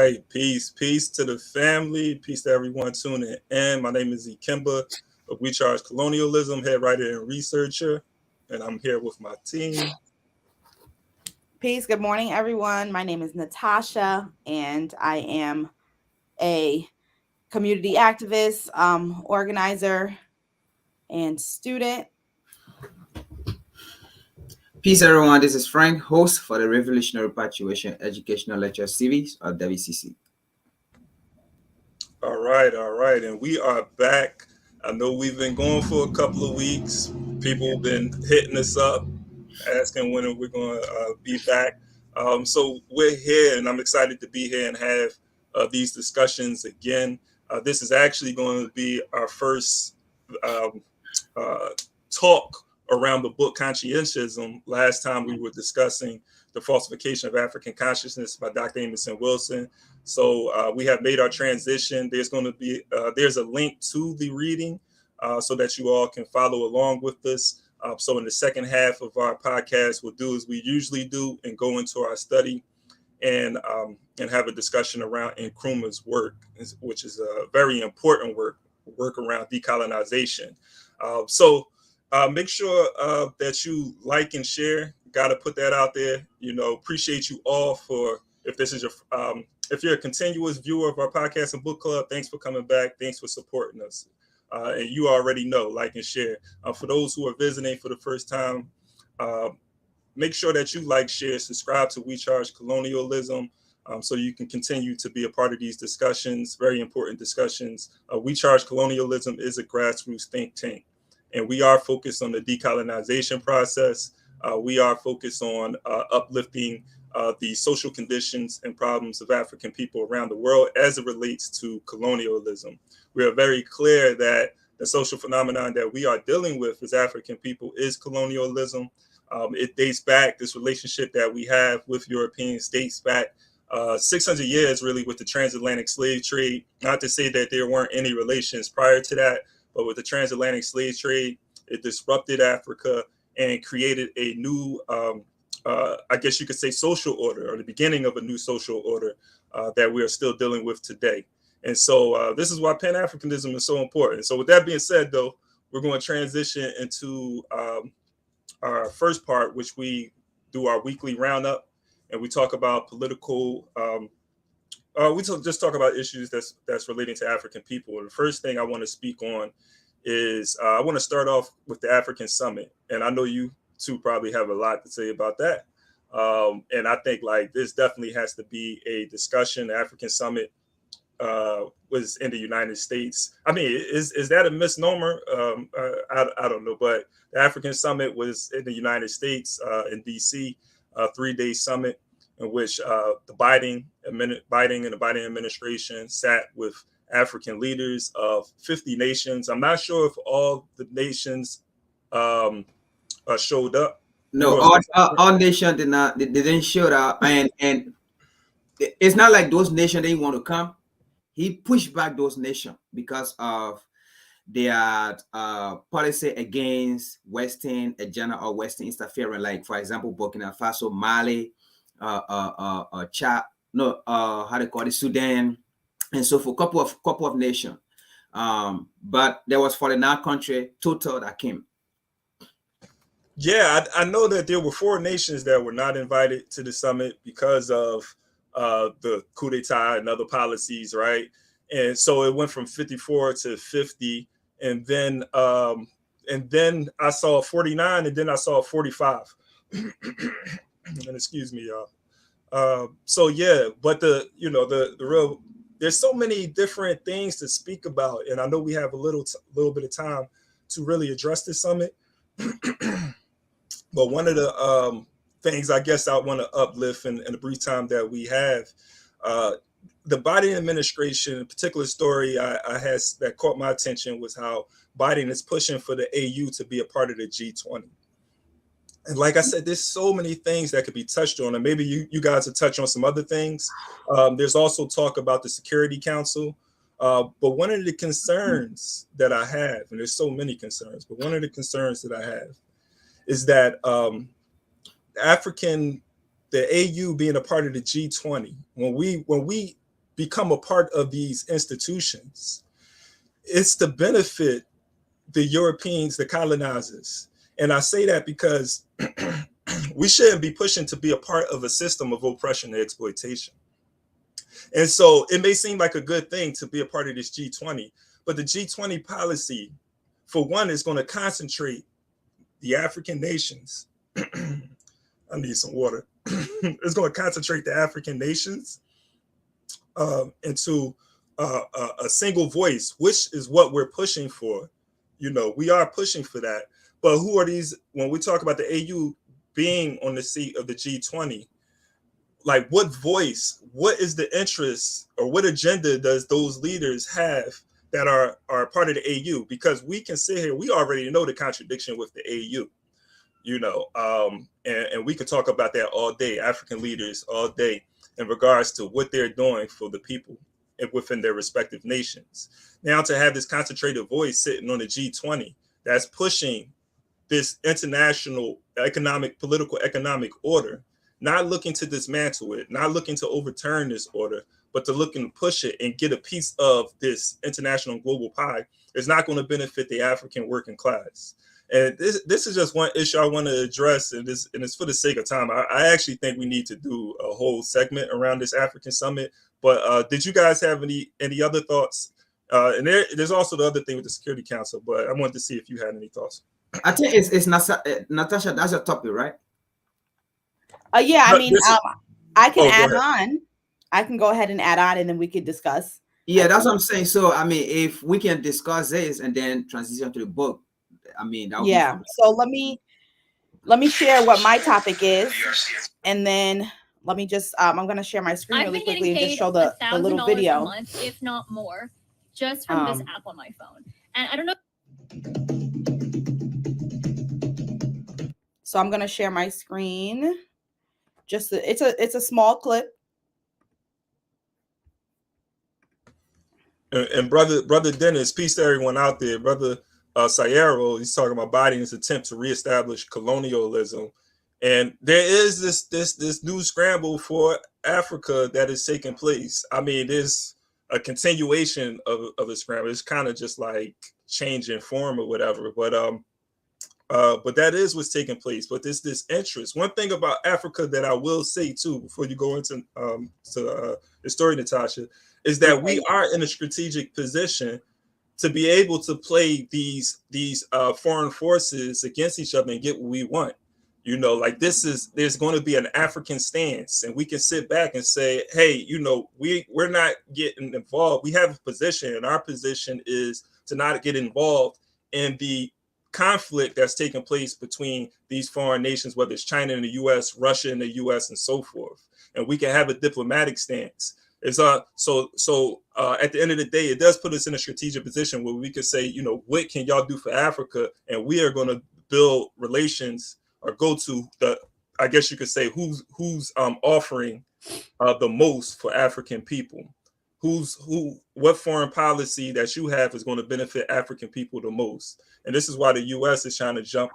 right. Peace to the family. Peace to everyone tuning in. My name is Ikemba of We Charge Colonialism, head writer and researcher. And I'm here with my team. Peace. Good morning, everyone. My name is Natasha, and I am a community activist, organizer, and student. Peace, everyone. This is Frank, host for the Revolutionary Punctuation Educational Lecture Series of WCC. All right. And we are back. I know we've been going for a couple of weeks. People have been hitting us up, asking when we're going to be back. So we're here, and I'm excited to be here and have these discussions again. This is actually going to be our first talk around the book Conscientism. Last time we were discussing the falsification of African consciousness by Dr. Amerson Wilson. So we have made our transition. There's going to be there's a link to the reading so that you all can follow along with us. So in the second half of our podcast, we'll do as we usually do and go into our study and have a discussion around Nkrumah's work, which is a very important work around decolonization. So make sure that you like and share. Got to put that out there. Appreciate you all for, if this is your if you're a continuous viewer of our podcast and book club, thanks for coming back. Thanks for supporting us. And you already know, like and share. For those who are visiting for the first time, make sure that you like, share, subscribe to We Charge Colonialism so you can continue to be a part of these discussions, very important discussions. We Charge Colonialism is a grassroots think tank, and we are focused on the decolonization process. We are focused on uplifting the social conditions and problems of African people around the world as it relates to colonialism. We are very clear that the social phenomenon that we are dealing with as African people is colonialism. It dates back, this relationship that we have with Europeans dates back 600 years, really, with the transatlantic slave trade. Not to say that there weren't any relations prior to that, but with the transatlantic slave trade, it disrupted Africa and created a new, I guess you could say, social order, or the beginning of a new social order that we are still dealing with today. And so this is why Pan-Africanism is so important. So with that being said, though, we're going to transition into our first part, which we do our weekly roundup, and we talk about political. Just talk about issues that's relating to African people. And the first thing I want to speak on is I want to start off with the African Summit, and I know you two probably have a lot to say about that. And I think this definitely has to be a discussion. The African Summit was in the United States. I mean, is that a misnomer? I don't know, but the African Summit was in the United States in DC, a 3-day summit in which the Biden and the Biden administration sat with African leaders of 50 nations. I'm not sure if all the nations showed up. No, all nations did not. They didn't show up, and it's not like those nations didn't want to come. He pushed back those nations because of their policy against Western agenda or Western interference. Like, for example, Burkina Faso, Mali, Chad, how they call it, Sudan, and so for couple of nations. But there was 49 countries total that came. Yeah, I know that there were 4 nations that were not invited to the summit because of the coup d'etat and other policies, right? And so it went from 54 to 50, and then I saw 49, and then I saw 45. And excuse me, y'all. So yeah, but the real, there's so many different things to speak about, and I know we have a little bit of time to really address this summit. But one of the things I guess I want to uplift in the brief time that we have, the Biden administration, a particular story I had that caught my attention was how Biden is pushing for the AU to be a part of the G20. And like I said, there's so many things that could be touched on, and maybe you guys will touch on some other things. There's also talk about the Security Council. But one of the concerns that I have, and there's so many concerns, but one of the concerns that I have is that the AU being a part of the G20, when we become a part of these institutions, it's to benefit the Europeans, the colonizers. And I say that because we shouldn't be pushing to be a part of a system of oppression and exploitation. And so it may seem like a good thing to be a part of this G20, but the G20 policy, for one, is going to concentrate the African nations. I need some water. It's going to concentrate the African nations into a single voice, which is what we're pushing for. We are pushing for that. But who are these? When we talk about the AU being on the seat of the G20, like what voice, what is the interest, or what agenda does those leaders have that are part of the AU? Because we can sit here, we already know the contradiction with the AU, and we could talk about that all day, African leaders all day, in regards to what they're doing for the people within their respective nations. Now to have this concentrated voice sitting on the G20 that's pushing this international political economic order, not looking to dismantle it, not looking to overturn this order, but to look and push it and get a piece of this international and global pie, is not going to benefit the African working class. And this is just one issue I want to address, and it's for the sake of time. I actually think we need to do a whole segment around this African summit. But did you guys have any other thoughts? And there's also the other thing with the Security Council, but I wanted to see if you had any thoughts. I think it's Natasha, that's your topic, right? Yeah, I mean, I can add on. I can go ahead and add on, and then we could discuss. Yeah, that's what I'm saying. So, I mean, if we can discuss this and then transition to the book, I mean, that would be fun. So let me share what my topic is, and then let me just I'm going to share my screen really quickly and just show the little video. A month, if not more, just from this app on my phone. And I don't know. So I'm going to share my screen. It's a small clip. And brother Dennis, peace to everyone out there. Brother Sayero, he's talking about Biden's attempt to reestablish colonialism, and there is this new scramble for Africa that is taking place. I mean, there's a continuation of a scramble. It's kind of just like changing form or whatever, but that is what's taking place. But there's this interest. One thing about Africa that I will say too, before you go into the story, Natasha, is that we are in a strategic position to be able to play these foreign forces against each other and get what we want. Like there's going to be an African stance, and we can sit back and say, hey, we're not getting involved. We have a position, and our position is to not get involved in the conflict that's taking place between these foreign nations, whether it's China and the US, Russia and the US, and so forth. And we can have a diplomatic stance. It's so at the end of the day, it does put us in a strategic position where we could say, what can y'all do for Africa? And we are going to build relations or go to I guess you could say, who's offering the most for African people. What foreign policy that you have is going to benefit African people the most. And this is why the US is trying to jump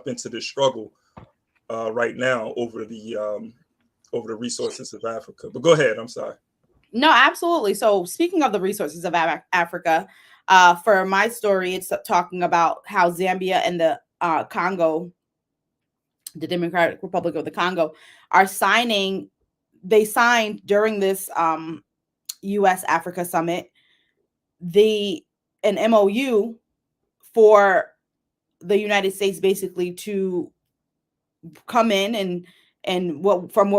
into this struggle right now over the resources of Africa. But go ahead. I'm sorry. No, absolutely. So speaking of the resources of Africa, for my story, it's talking about how Zambia and the Congo, the Democratic Republic of the Congo, are signing. They signed during this U.S. Africa summit an MOU for the United States basically to come in and from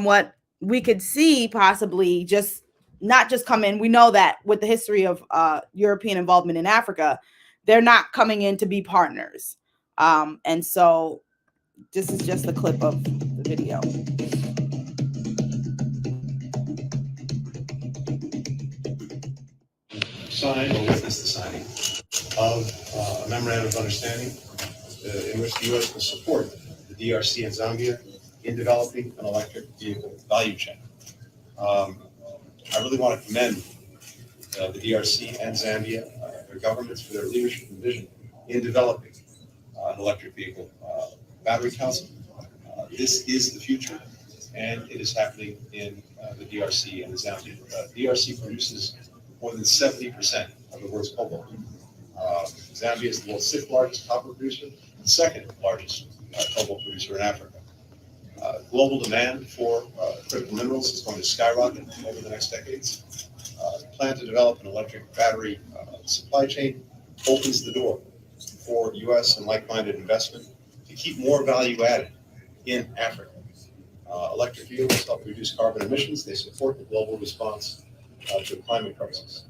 what we could see, possibly not just come in. We know that with the history of European involvement in Africa, they're not coming in to be partners. And so this is just a clip of the video. Signed or witness the signing of a memorandum of understanding in which the U.S. will support the DRC and Zambia in developing an electric vehicle value chain. I really want to commend the DRC and Zambia, their governments, for their leadership and vision in developing an electric vehicle battery council. This is the future. and it is happening in the DRC and the Zambia. DRC produces more than 70% of the world's cobalt. Zambia is the world's 6th largest copper producer, and 2nd largest cobalt producer in Africa. Global demand for critical minerals is going to skyrocket over the next decades. The plan to develop an electric battery supply chain opens the door for U.S. and like-minded investment to keep more value added in Africa. Electric vehicles help reduce carbon emissions. They support the global response to the climate crisis.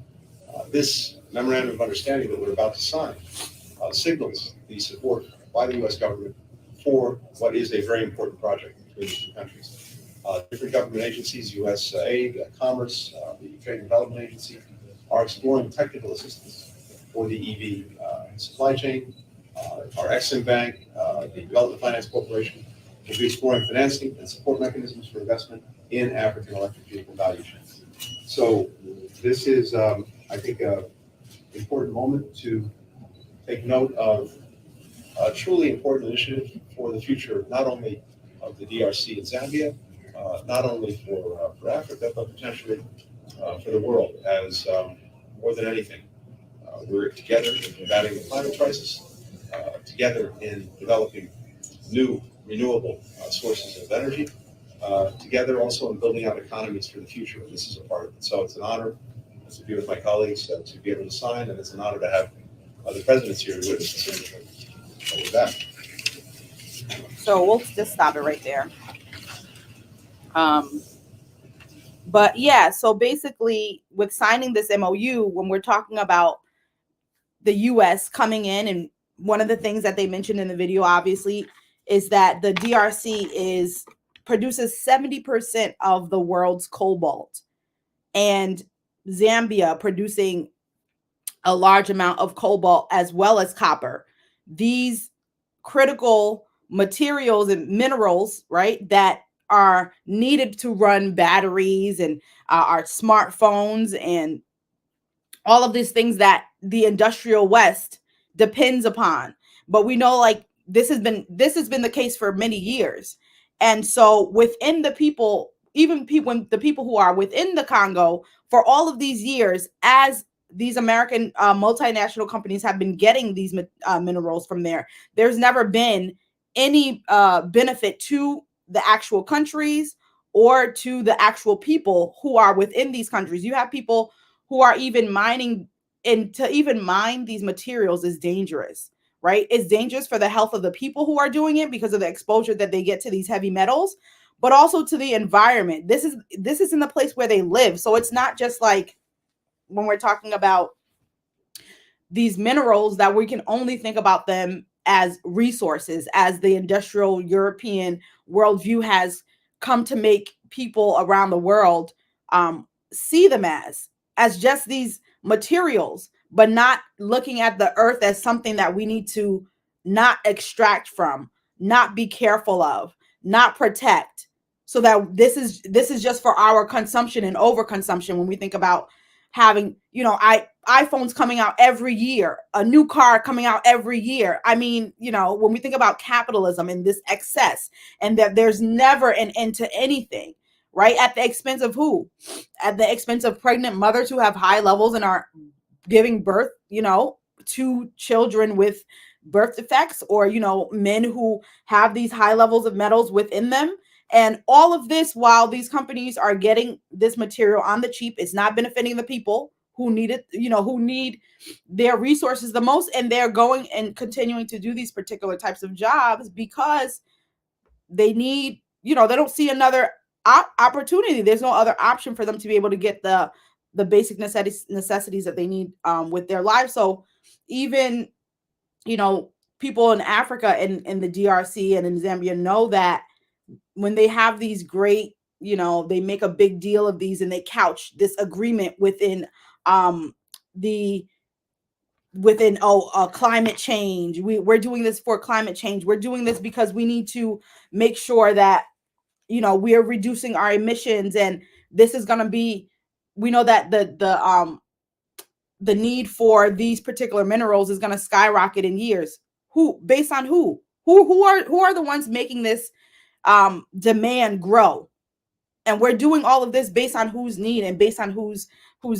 This memorandum of understanding that we're about to sign signals the support by the U.S. government for what is a very important project between the two countries. Different government agencies, USAID, Commerce, the Trade and Development Agency, are exploring technical assistance for the EV supply chain. Our Exim Bank, the Development Finance Corporation, will be exploring financing and support mechanisms for investment in African electric vehicle value chains. So this is, I think, an important moment to take note of a truly important initiative for the future, not only of the DRC and Zambia, not only for Africa, but potentially for the world, as more than anything, we're together in combating the climate crisis, together in developing new renewable sources of energy, together also in building out economies for the future. And this is a part of it. So it's an honor to be with my colleagues, to be able to sign, and it's an honor to have the presidents here to witness this signature. So with that. So we'll just stop it right there. But yeah, so basically with signing this MOU, when we're talking about the US coming in, and one of the things that they mentioned in the video, obviously, is that the DRC produces 70% of the world's cobalt, and Zambia producing a large amount of cobalt as well as copper. These critical materials and minerals, right, that are needed to run batteries and our smartphones and all of these things that the industrial West depends upon. But we know, like, this has been the case for many years. And so within the people, even the people who are within the Congo for all of these years, as these American multinational companies have been getting these minerals from there, there's never been any benefit to the actual countries or to the actual people who are within these countries. You have people who are even mining, and to even mine these materials is dangerous, right? It's dangerous for the health of the people who are doing it because of the exposure that they get to these heavy metals, but also to the environment. This is in the place where they live. So it's not just like when we're talking about these minerals that we can only think about them as resources, as the industrial European worldview has come to make people around the world see them as just these materials, but not looking at the earth as something that we need to not extract from, not be careful of, not protect, so that this is just for our consumption and overconsumption. When we think about having, iPhones coming out every year, a new car coming out every year. I mean, when we think about capitalism and this excess, and that there's never an end to anything, right? At the expense of who? At the expense of pregnant mothers who have high levels and are giving birth, to children with birth defects, or, men who have these high levels of metals within them. And all of this, while these companies are getting this material on the cheap, it's not benefiting the people who need it, who need their resources the most. And they're going and continuing to do these particular types of jobs because they need, they don't see another opportunity. There's no other option for them to be able to get the basic necessities that they need with their lives. So even, people in Africa and in the DRC and in Zambia know that when they have these great, they make a big deal of these, and they couch this agreement within climate change. We're doing this for climate change. We're doing this because we need to make sure that, we are reducing our emissions. And this is going to be, we know that the need for these particular minerals is going to skyrocket in years. Based on who are the ones making this demand grow? And we're doing all of this based on whose need and based on whose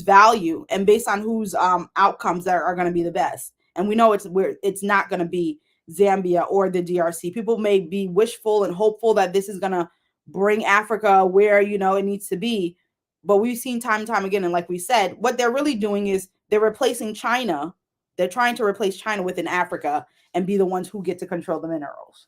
value and based on whose outcomes that are going to be the best. And we know it's not going to be Zambia or the DRC. People may be wishful and hopeful that this is going to bring Africa where, you know, it needs to be. But we've seen time and time again, and like we said, what they're really doing is they're replacing China. They're trying to replace China within Africa and be the ones who get to control the minerals.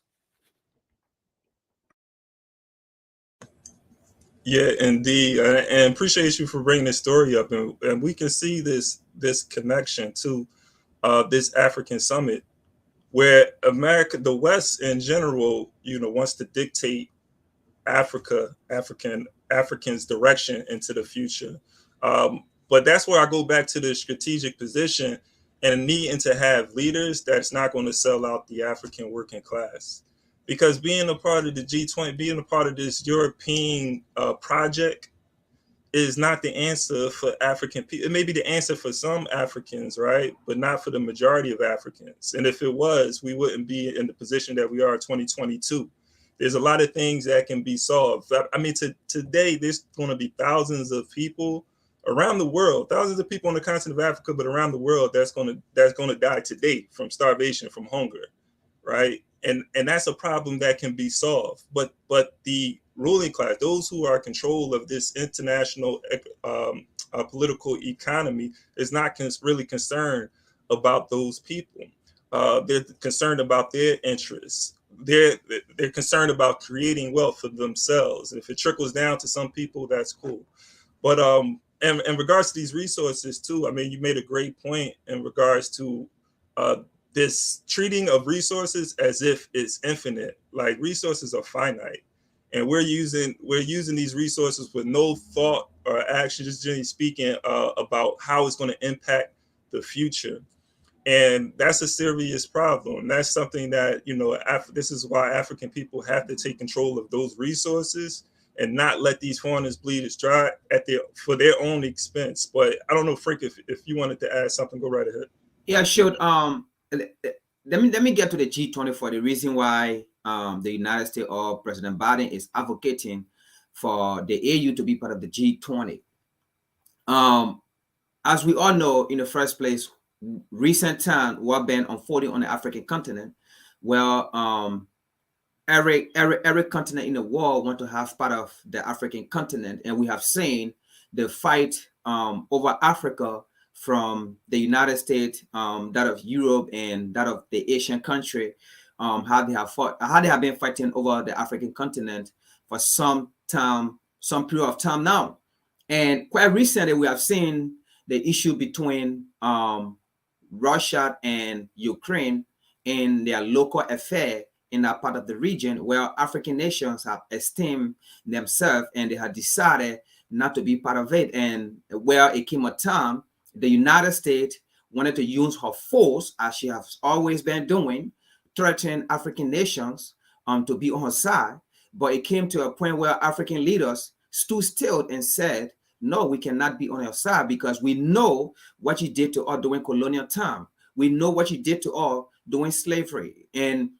Yeah, indeed, and appreciate you for bringing this story up, and we can see this connection to this African summit, where America, the West in general, you know, wants to dictate Africans' direction into the future. But that's where I go back to the strategic position and needing to have leaders that's not going to sell out the African working class. Because being a part of the G20, being a part of this European project is not the answer for African people. It may be the answer for some Africans, right? But not for the majority of Africans. And if it was, we wouldn't be in the position that we are in 2022. There's a lot of things that can be solved. I mean, today, there's going to be thousands of people around the world, thousands of people on the continent of Africa, but around the world that's going to die today from starvation, from hunger, right? And that's a problem that can be solved. But the ruling class, those who are in control of this international political economy, is not really concerned about those people. They're concerned about their interests. They're concerned about creating wealth for themselves. If it trickles down to some people, that's cool. But in regards to these resources too, I mean, you made a great point in regards to this treating of resources as if it's infinite. Like, resources are finite, and we're using these resources with no thought or action, just generally speaking, about how it's going to impact the future. And that's a serious problem. That's something that, you know, this is why African people have to take control of those resources and not let these foreigners bleed us dry for their own expense. But I don't know, Frank, if you wanted to add something, go right ahead. Yeah, sure. Let me get to the G20 for the reason why the United States or President Biden is advocating for the AU to be part of the G20. As we all know, in the first place, recent time what been unfolding on the African continent, well, every continent in the world want to have part of the African continent, and we have seen the fight over Africa from the United States, that of Europe, and that of the Asian country, how they have been fighting over the African continent for some period of time now. And quite recently, we have seen the issue between Russia and Ukraine in their local affair in that part of the region, where African nations have esteemed themselves and they have decided not to be part of it. And where it came a time, the United States wanted to use her force, as she has always been doing, threatening African nations to be on her side. But it came to a point where African leaders stood still and said, no, we cannot be on your side, because we know what you did to us during colonial time. We know what you did to us during slavery. And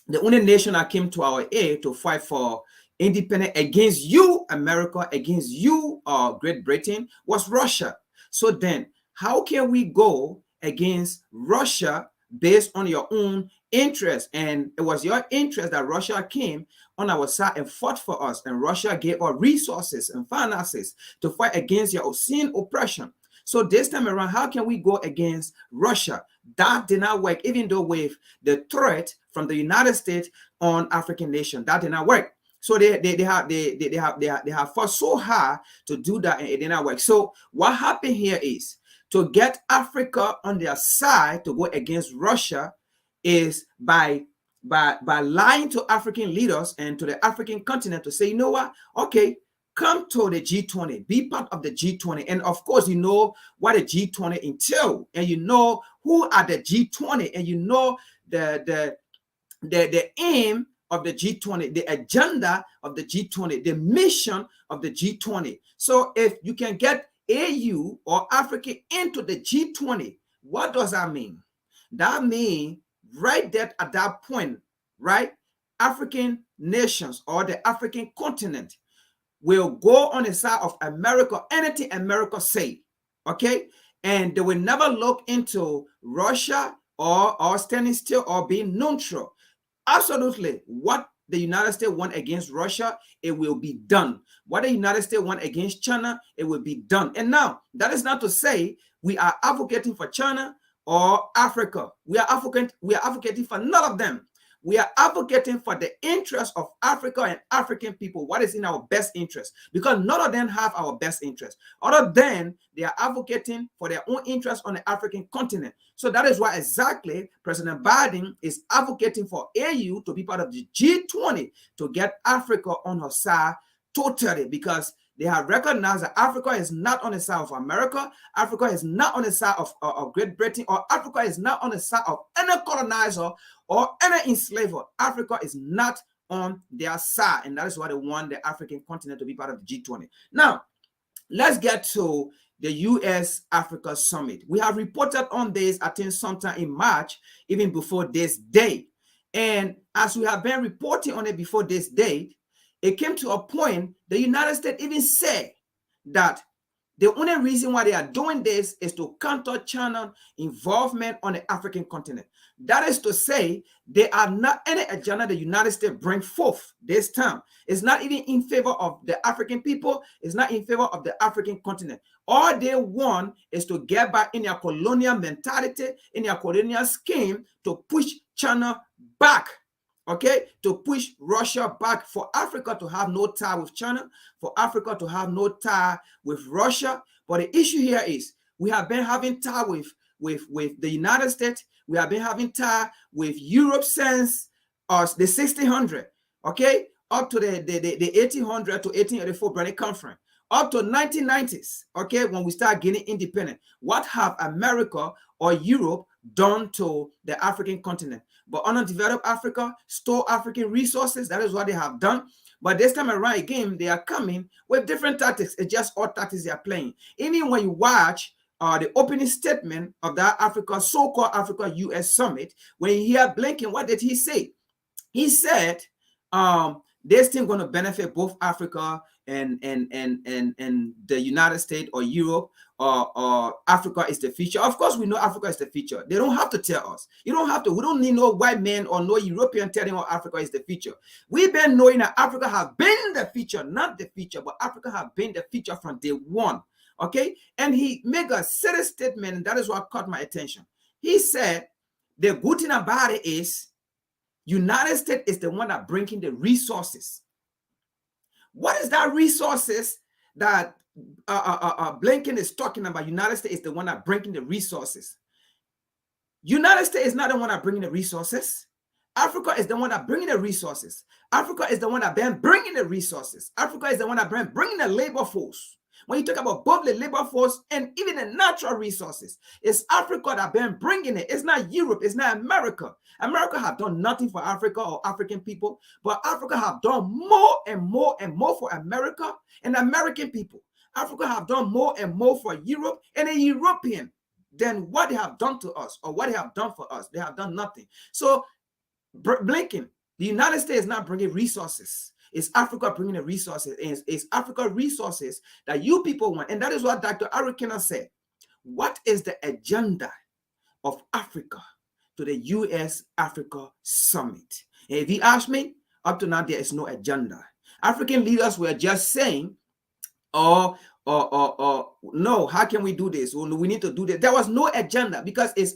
the only nation that came to our aid to fight for independence against you, America, against you, Great Britain, was Russia. So then, how can we go against Russia based on your own interest? And it was your interest that Russia came on our side and fought for us, and Russia gave us resources and finances to fight against your obscene oppression. So this time around, how can we go against Russia? That did not work, even though with the threat from the United States on African nation, that did not work. So they have fought so hard to do that, and it did not work. So what happened here is, to get Africa on their side to go against Russia is by lying to African leaders and to the African continent to say, you know what? Okay, come to the G20, be part of the G20. And of course, you know what a G20 entails, and you know who are the G20, and you know the aim of the G20, the agenda of the G20, the mission of the G20. So if you can get AU or Africa into the G20, what does that mean? That means right there at that point, right, African nations or the African continent will go on the side of America, anything America say, okay? And they will never look into Russia or standing still or being neutral. Absolutely, what the United States want against Russia, it will be done. What the United States want against China, it will be done. And now, that is not to say we are advocating for China or Africa. We are advocating for none of them. We are advocating for the interest of Africa and African people, what is in our best interest, because none of them have our best interest. Other than they are advocating for their own interest on the African continent. So that is why exactly President Biden is advocating for AU to be part of the G20 to get Africa on her side totally, because they have recognized that Africa is not on the side of America. Africa is not on the side of Great Britain, or Africa is not on the side of any colonizer or any enslaver. Africa is not on their side. And that is why they want the African continent to be part of the G20. Now, let's get to the US-Africa Summit. We have reported on this, I think, sometime in March, even before this date. And as we have been reporting on it before this date, it came to a point the United States even said that the only reason why they are doing this is to counter China's involvement on the African continent. That is to say, they are not any agenda the United States bring forth this time. It's not even in favor of the African people. It's not in favor of the African continent. All they want is to get back in their colonial mentality, in their colonial scheme, to push China back. Okay, to push Russia back, for Africa to have no tie with China, for Africa to have no tie with Russia. But the issue here is we have been having tie with the United States. We have been having tie with Europe since the 1600, okay, up to the 1800 to 1884 Berlin Conference, up to 1990s, okay, when we start getting independent. What have America or Europe done to the African continent? But undeveloped Africa, store African resources, that is what they have done. But this time around again, they are coming with different tactics. It's just all tactics they are playing. Even when you watch the opening statement of that Africa, so-called Africa US Summit, when you hear Blinken, what did he say? He said, this thing going to benefit both Africa and the United States or Europe, or Africa is the future. Of course, we know Africa is the future. They don't have to tell us. You don't have to. We don't need no white man or no European telling us Africa is the future. We've been knowing that Africa has been the future, not the future, but Africa has been the future from day one. Okay? And he made a serious statement, and that is what caught my attention. He said, the good thing about it is, United States is the one that bringing the resources. What is that resources that Blinken is talking about? United States is the one that bringing the resources. United States is not the one that bringing the resources. Africa is the one that bringing the resources. Africa is the one that been bringing the resources. Africa is the one that been bringing the labor force. When you talk about both the labor force and even the natural resources, it's Africa that been bringing it. It's not Europe. It's not America. America have done nothing for Africa or African people, but Africa have done more and more and more for America and American people. Africa have done more and more for Europe and a European than what they have done to us or what they have done for us. They have done nothing. So Blinken, the United States is not bringing resources. It's Africa bringing the resources. It's Africa resources that you people want. And that is what Dr. Arikina said. What is the agenda of Africa to the US-Africa Summit? And if you ask me, up to now, there is no agenda. African leaders were just saying, no, how can we do this? Well, we need to do this. There was no agenda, because if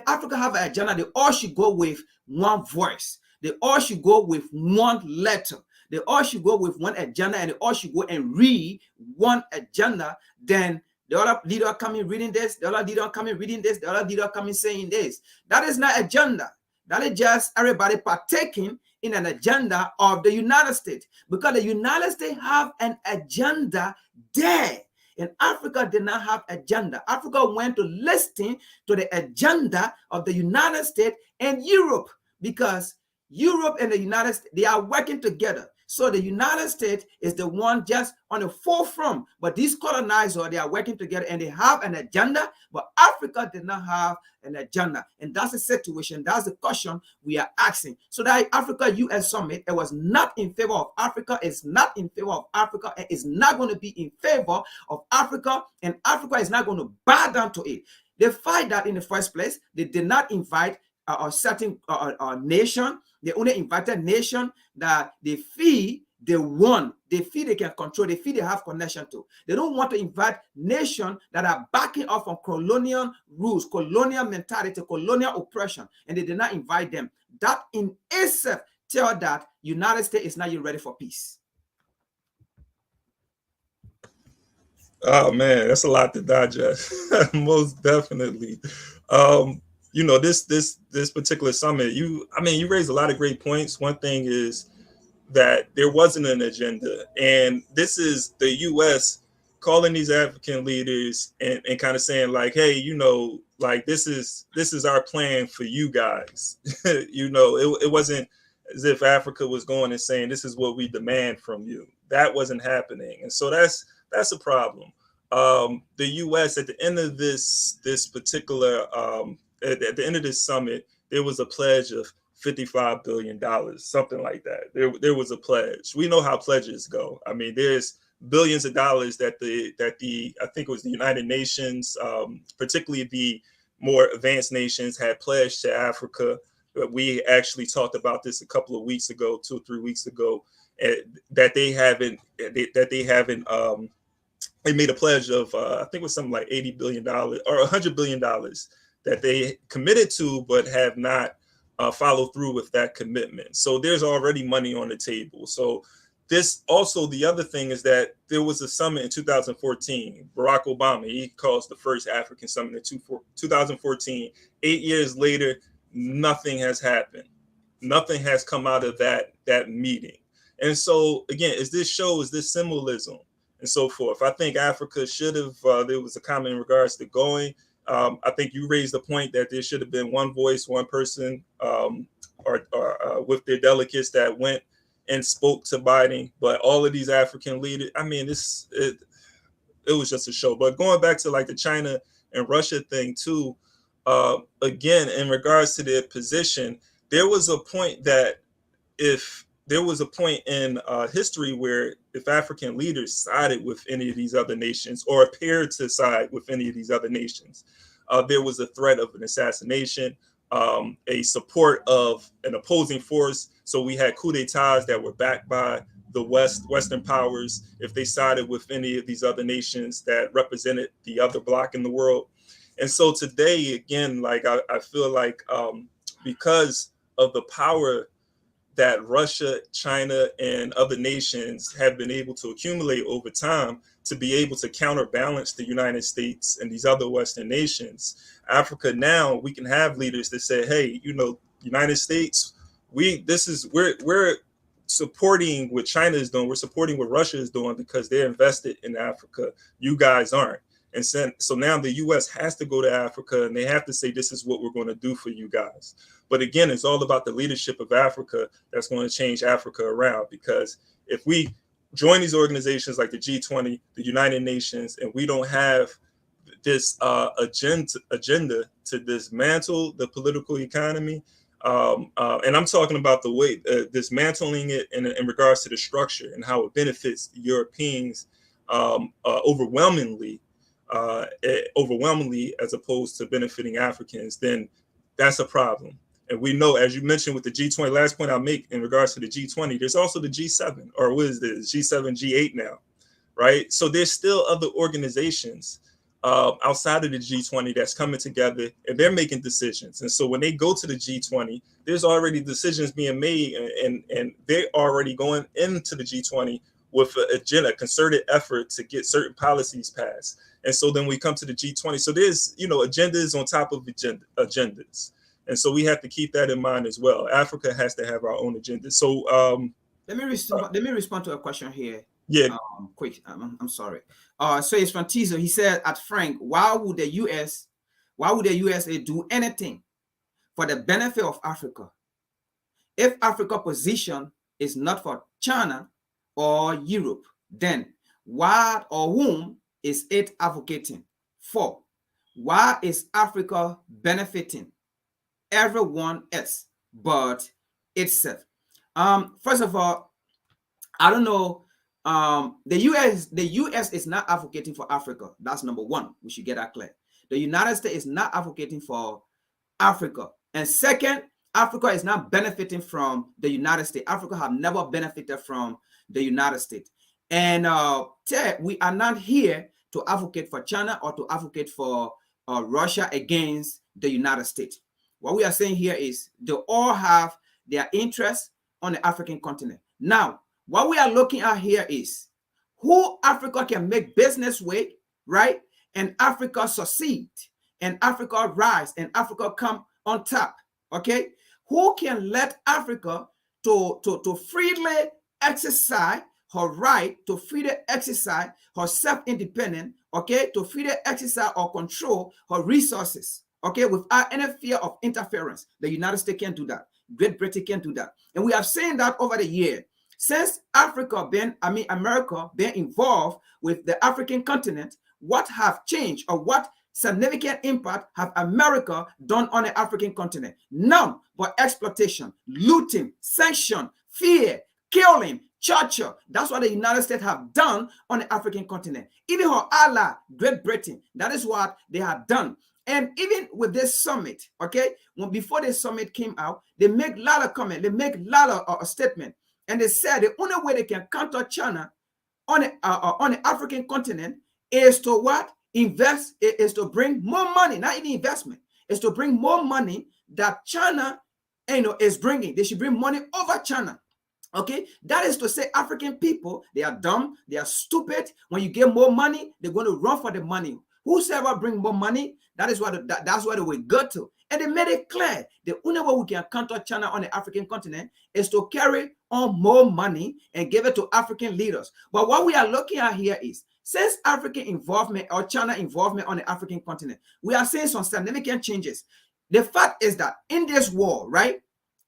Africa have an agenda, they all should go with one voice. They all should go with one letter. They all should go with one agenda, and they all should go and read one agenda. Then the other leader coming reading this, the other leader coming reading this, the other leader coming saying this. That is not agenda. That is just everybody partaking in an agenda of the United States, because the United States have an agenda there. And Africa did not have agenda. Africa went to listen to the agenda of the United States and Europe, because Europe and the United States, they are working together. So the United States is the one just on the forefront, but these colonizers, they are working together and they have an agenda, but Africa did not have an agenda. And that's the situation, that's the question we are asking. So that Africa-US summit, it was not in favor of Africa, it's not in favor of Africa, and it's not going to be in favor of Africa, and Africa is not going to bow down to it. They fight that in the first place. They did not invite a certain nation. They only invited nation that they feel they won. They feel they can control. They feel they have connection to. They don't want to invite nations that are backing off on colonial rules, colonial mentality, colonial oppression, and they did not invite them. That in itself tell that United States is not yet ready for peace. Oh man, that's a lot to digest. Most definitely. You know, this particular summit, you raised a lot of great points. One thing is that there wasn't an agenda, and this is the U.S. calling these African leaders and kind of saying like, hey, you know, like this is our plan for you guys. You know, it wasn't as if Africa was going and saying this is what we demand from you. That wasn't happening, and so that's a problem. The U.S. at the end of this particular at the end of this summit, there was a pledge of $55 billion, something like that. There was a pledge. We know how pledges go. I mean, there's billions of dollars that the I think it was the United Nations, particularly the more advanced nations, had pledged to Africa. We actually talked about this a couple of weeks ago, 2 or 3 weeks ago, that they haven't. They made a pledge of I think it was something like $80 billion or $100 billion that they committed to, but have not follow through with that commitment. So there's already money on the table. So this also, the other thing is that there was a summit in 2014. Barack Obama, he calls the first African summit in 2014. 8 years later, nothing has happened. Nothing has come out of that meeting. And so again, is this symbolism and so forth? I think Africa should have, there was a comment in regards to going. I think you raised the point that there should have been one voice, one person, or with their delegates that went and spoke to Biden. But all of these African leaders, I mean, it was just a show. But going back to like the China and Russia thing too, again, in regards to their position, there was a point that in history where if African leaders sided with any of these other nations or appeared to side with any of these other nations, there was a threat of an assassination, a support of an opposing force. So we had coups d'etats that were backed by the Western powers if they sided with any of these other nations that represented the other bloc in the world. And so today, again, like I feel like because of the power that Russia, China, and other nations have been able to accumulate over time to be able to counterbalance the United States and these other Western nations. Africa now, we can have leaders that say, hey, you know, United States, we're supporting what China is doing, we're supporting what Russia is doing because they're invested in Africa. You guys aren't. And so now the U.S. has to go to Africa and they have to say, this is what we're going to do for you guys. But again, it's all about the leadership of Africa that's going to change Africa around. Because if we join these organizations like the G20, the United Nations, and we don't have this agenda to dismantle the political economy, and I'm talking about the way dismantling it in regards to the structure and how it benefits Europeans overwhelmingly as opposed to benefiting Africans, then that's a problem. And we know, as you mentioned with the G20, last point I'll make in regards to the G20, there's also the G7, or what is this, G7, G8 now, right? So there's still other organizations outside of the G20 that's coming together and they're making decisions. And so when they go to the G20, there's already decisions being made and they're already going into the G20 with a concerted effort to get certain policies passed. And so then we come to the G20. So there's, agendas on top of agendas. And so we have to keep that in mind as well. Africa has to have our own agenda. So let me respond to a question here. Yeah. Quick. I'm sorry. So it's from Tizo. He said, "At Frank, why would the USA do anything for the benefit of Africa if Africa's position is not for China or Europe, then what or whom is it advocating for? Why is Africa benefiting? Everyone else but itself. First of all, I don't know. The US is not advocating for Africa. That's number one. We should get that clear. The United States is not advocating for Africa. And second, Africa is not benefiting from the United States. Africa have never benefited from the United States. And third, we are not here to advocate for China or to advocate for Russia against the United States. What we are saying here is they all have their interests on the African continent. Now, what we are looking at here is who Africa can make business with, right? And Africa succeed, and Africa rise, and Africa come on top, okay? Who can let Africa to freely exercise her right, to freely exercise her self-independent, okay? To freely exercise or control her resources, okay? Without any fear of interference. The United States can do that. Great Britain can do that. And we have seen that over the year. Since America been involved with the African continent, what have changed or what significant impact have America done on the African continent? None but exploitation, looting, sanction, fear, killing, torture. That's what the United States have done on the African continent. Even her ally, Great Britain, that is what they have done. And even with this summit, okay, before the summit came out, they make a lot of comments, they make a lot of statements. And they said the only way they can counter China on the African continent is to what? Invest, is to bring more money, not even investment, is to bring more money that China, is bringing. They should bring money over China. Okay, that is to say African people, they are dumb, they are stupid. When you get more money, they're going to run for the money. Whosoever bring more money, that's where they will go to. And they made it clear the only way we can counter China on the African continent is to carry on more money and give it to African leaders. But what we are looking at here is, since African involvement or China involvement on the African continent, we are seeing some significant changes. The fact is that in this war, right,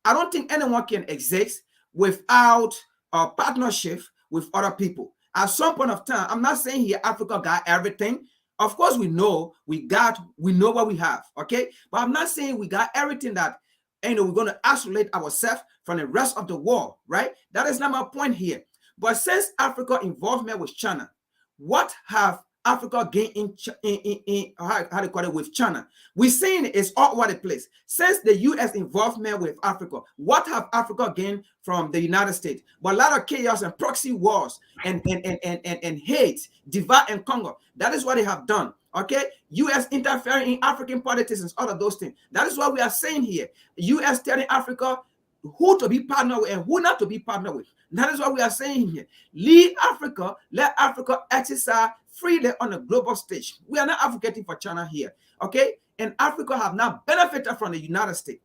I don't think anyone can exist without a partnership with other people. At some point of time, I'm not saying here Africa got everything. Of course, we know what we have, okay? But I'm not saying we got everything that, we're going to isolate ourselves from the rest of the world, right? That is not my point here. But since Africa involvement with China, what have Africa gained with China? We're seeing it's all over the place. Since the U.S. involvement with Africa, what have Africa gained from the United States? But a lot of chaos and proxy wars and hate, divide and conquer. That is what they have done. Okay, U.S. interfering in African politics and all of those things. That is what we are saying here. U.S. telling Africa who to be partnered with and who not to be partnered with. That is what we are saying here. Leave Africa, let Africa exercise freely on the global stage. We are not advocating for China here, okay? And Africa have not benefited from the United States.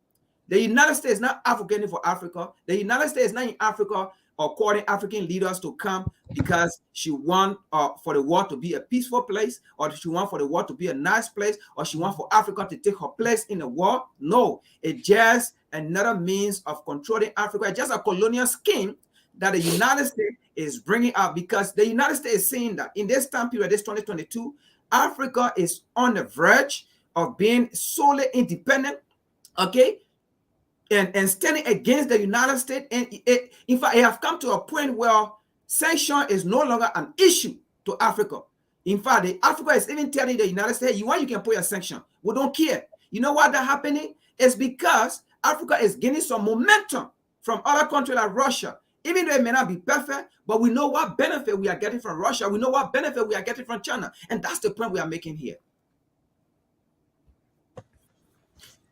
The United States is not advocating for Africa. The United States is not in Africa or calling African leaders to come because she want for the world to be a peaceful place, or she want for the world to be a nice place, or she want for Africa to take her place in the world. No, it's just another means of controlling Africa. It's just a colonial scheme that the United States is bringing up, because the United States is saying that in this time period, this 2022, Africa is on the verge of being solely independent, okay, and standing against the United States. And in fact, it has come to a point where sanction is no longer an issue to Africa. In fact, Africa is even telling the United States, you can put a sanction. We don't care. You know why that's happening? It's because Africa is gaining some momentum from other countries like Russia. Even though it may not be perfect, but we know what benefit we are getting from Russia. We know what benefit we are getting from China. And that's the point we are making here.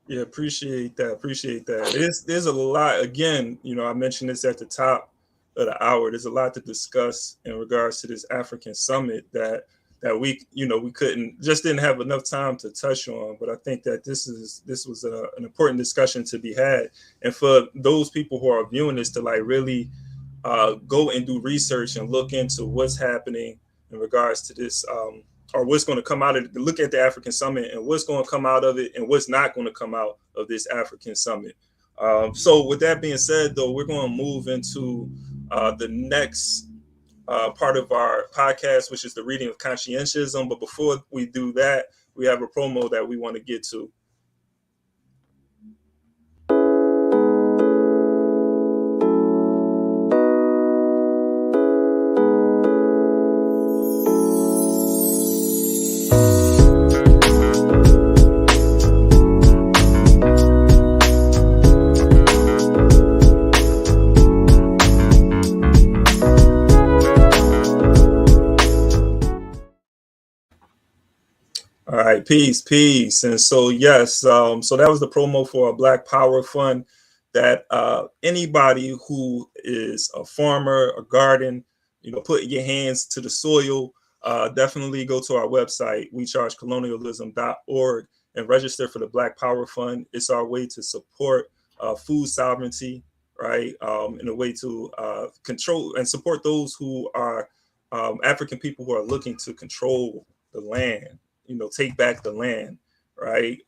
Yeah, appreciate that. There's a lot. Again, I mentioned this at the top of the hour. There's a lot to discuss in regards to this African summit that we didn't have enough time to touch on. But I think that this was an important discussion to be had, and for those people who are viewing this to really go and do research and look into what's happening in regards to this. Or what's going to come out of it, look at the African summit and what's going to come out of it and what's not going to come out of this African summit. So with that being said, though, we're going to move into the next part of our podcast, which is the reading of conscientism. But before we do that, we have a promo that we want to get to. All right, peace. And so, yes, so that was the promo for a Black Power Fund that anybody who is a farmer, a garden, put your hands to the soil, definitely go to our website, wechargecolonialism.org, and register for the Black Power Fund. It's our way to support food sovereignty, right? In a way to control and support those who are African people who are looking to control the land. Take back the land, right?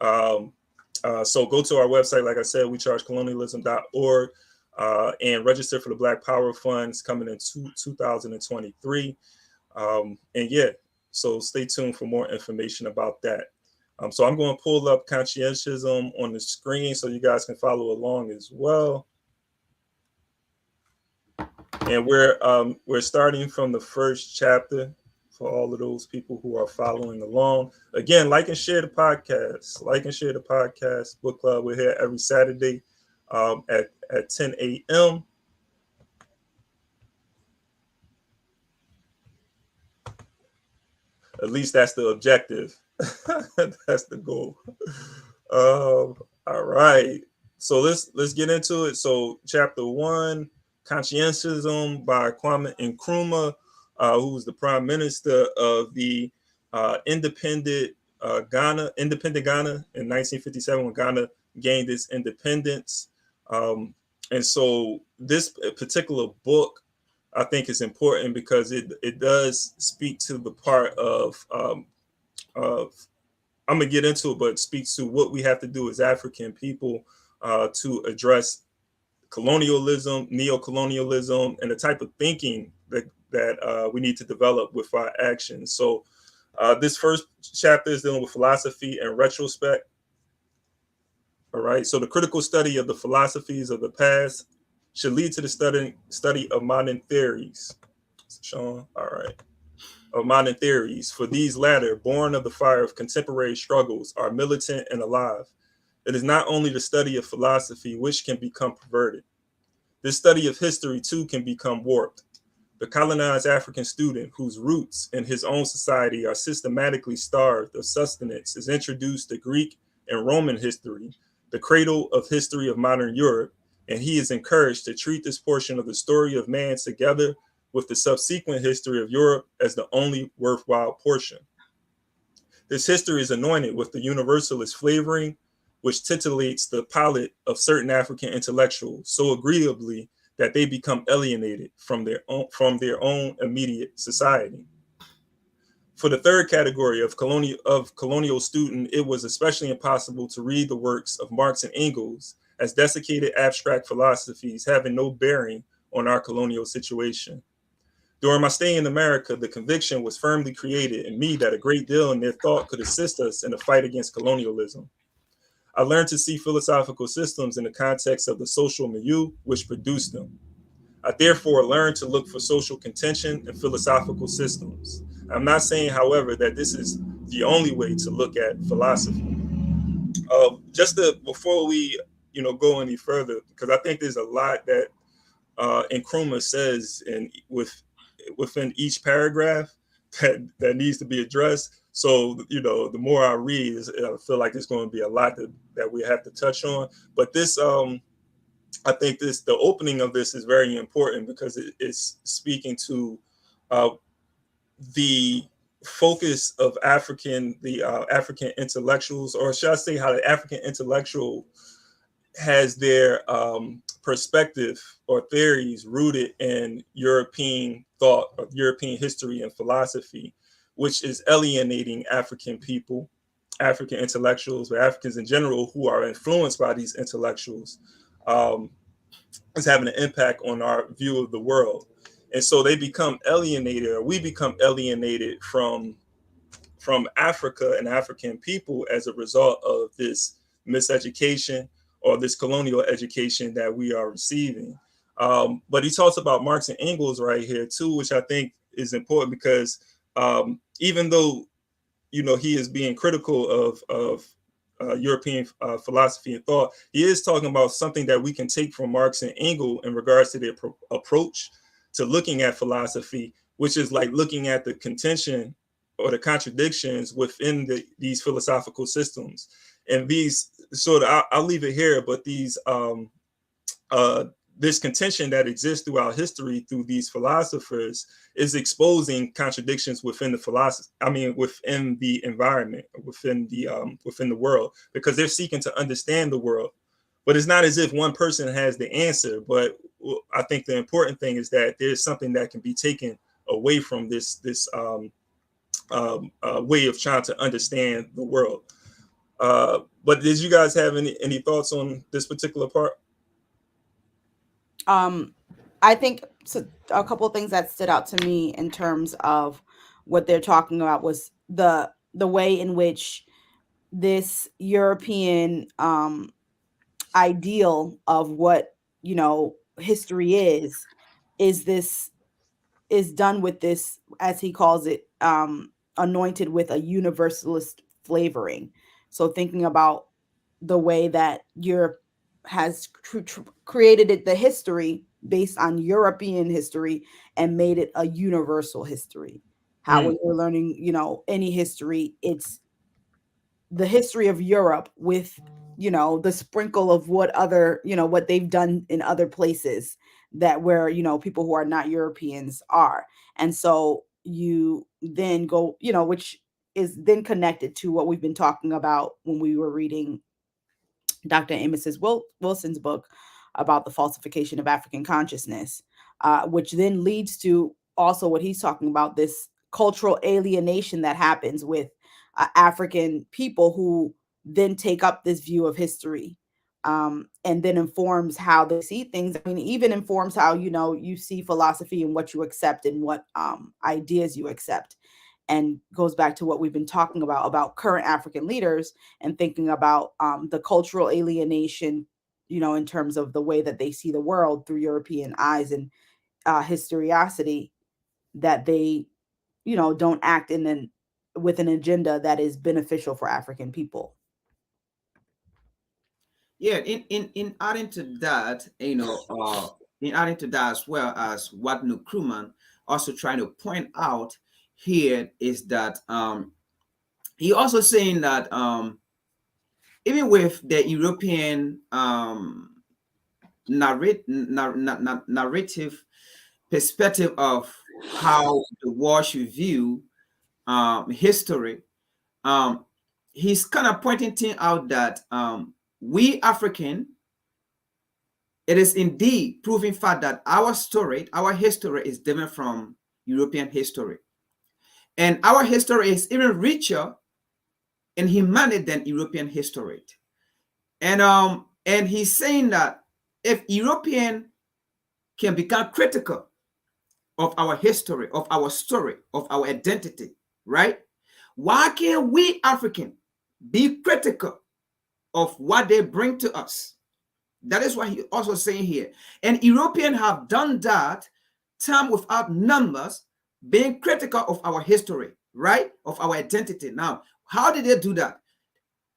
So go to our website, like I said, wechargecolonialism.org, and register for the Black Power Funds coming in 2023. And yeah, so stay tuned for more information about that. So I'm going to pull up conscientism on the screen so you guys can follow along as well. And we're starting from the first chapter. For all of those people who are following along, again, like and share the podcast. Book club. We're here every Saturday at 10 a.m. At least that's the objective. That's the goal. All right. So let's get into it. So chapter 1, Conscientism by Kwame Nkrumah. Who was the prime minister of the independent Ghana in 1957 when Ghana gained its independence. And so this particular book, I think, is important because it does speak to the part of I'm gonna get into it, but it speaks to what we have to do as African people to address colonialism, neo-colonialism, and the type of thinking that we need to develop with our actions. So this first chapter is dealing with philosophy and retrospect. All right. So the critical study of the philosophies of the past should lead to the study of modern theories. Sean, all right. Of modern theories. For these latter, born of the fire of contemporary struggles, are militant and alive. It is not only the study of philosophy which can become perverted. This study of history, too, can become warped. The colonized African student, whose roots in his own society are systematically starved of sustenance, is introduced to Greek and Roman history, the cradle of history of modern Europe, and he is encouraged to treat this portion of the story of man together with the subsequent history of Europe as the only worthwhile portion. This history is anointed with the universalist flavoring, which titillates the palate of certain African intellectuals so agreeably that they become alienated from their own immediate society. For the third category of colonial student, it was especially impossible to read the works of Marx and Engels as desiccated abstract philosophies having no bearing on our colonial situation. During my stay in America, the conviction was firmly created in me that a great deal in their thought could assist us in the fight against colonialism. I learned to see philosophical systems in the context of the social milieu which produced them. I therefore learned to look for social contention in philosophical systems. I'm not saying, however, that this is the only way to look at philosophy. Before we go any further, because I think there's a lot that Nkrumah says within each paragraph that needs to be addressed. So, the more I read, I feel like there's going to be a lot that we have to touch on. But this, I think the opening of this is very important because it's speaking to the focus of African intellectuals, or should I say how the African intellectual has their perspective or theories rooted in European thought, of European history and philosophy, which is alienating African people, African intellectuals, or Africans in general who are influenced by these intellectuals. is having an impact on our view of the world. And so they become alienated, or we become alienated from Africa and African people as a result of this miseducation or this colonial education that we are receiving. But he talks about Marx and Engels right here too, which I think is important because even though he is being critical of European philosophy and thought, he is talking about something that we can take from Marx and Engels in regards to their approach to looking at philosophy, which is like looking at the contention or the contradictions within these philosophical systems. And these sort of, I'll leave it here, but these this contention that exists throughout history through these philosophers is exposing contradictions within the philosophy. I mean, within the environment, within the world, because they're seeking to understand the world. But it's not as if one person has the answer. But I think the important thing is that there's something that can be taken away from this way of trying to understand the world. But did you guys have any thoughts on this particular part? I think a couple of things that stood out to me in terms of what they're talking about was the way in which this European ideal of what history is done with this, as he calls it, anointed with a universalist flavoring. So thinking about the way that Europe has created the history based on European history and made it a universal history. How when you're learning, any history, it's the history of Europe with, the sprinkle of what other, what they've done in other places that where, people who are not Europeans are. And so you then go, which is then connected to what we've been talking about when we were reading Dr. Amos's Wilson's book about the falsification of African consciousness, which then leads to also what he's talking about, this cultural alienation that happens with African people who then take up this view of history, and then informs how they see things. I mean, even informs how, you see philosophy and what you accept and what ideas you accept. And goes back to what we've been talking about current African leaders and thinking about the cultural alienation, in terms of the way that they see the world through European eyes and historicity, that they, don't act with an agenda that is beneficial for African people. Yeah, in adding to that, in adding to that, as well as what Nkrumah also trying to point out here, is that he also saying that even with the European narrative perspective of how the world should view history, he's kind of pointing thing out that we African, it is indeed proving fact that our history is different from European history. And our history is even richer in humanity than European history. And he's saying that if European can become critical of our history, of our story, of our identity, right? Why can't we African be critical of what they bring to us? That is what he also saying here. And Europeans have done that time without numbers, being critical of our history, right? Of our identity. Now, how did they do that?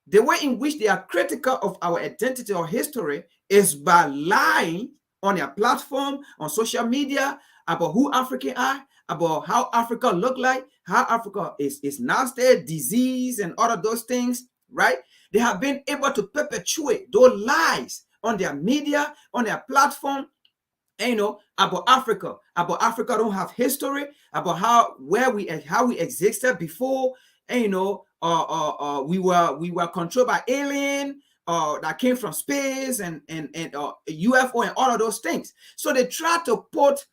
The way in which they are critical of our identity or history is by lying on their platform, on social media, about who African are, about how Africa look like, how Africa is nasty, disease, and all of those things, right? They have been able to perpetuate those lies on their media, on their platform, about Africa don't have history, about how we existed before, we were controlled by alien that came from space and UFO and all of those things. So they try to put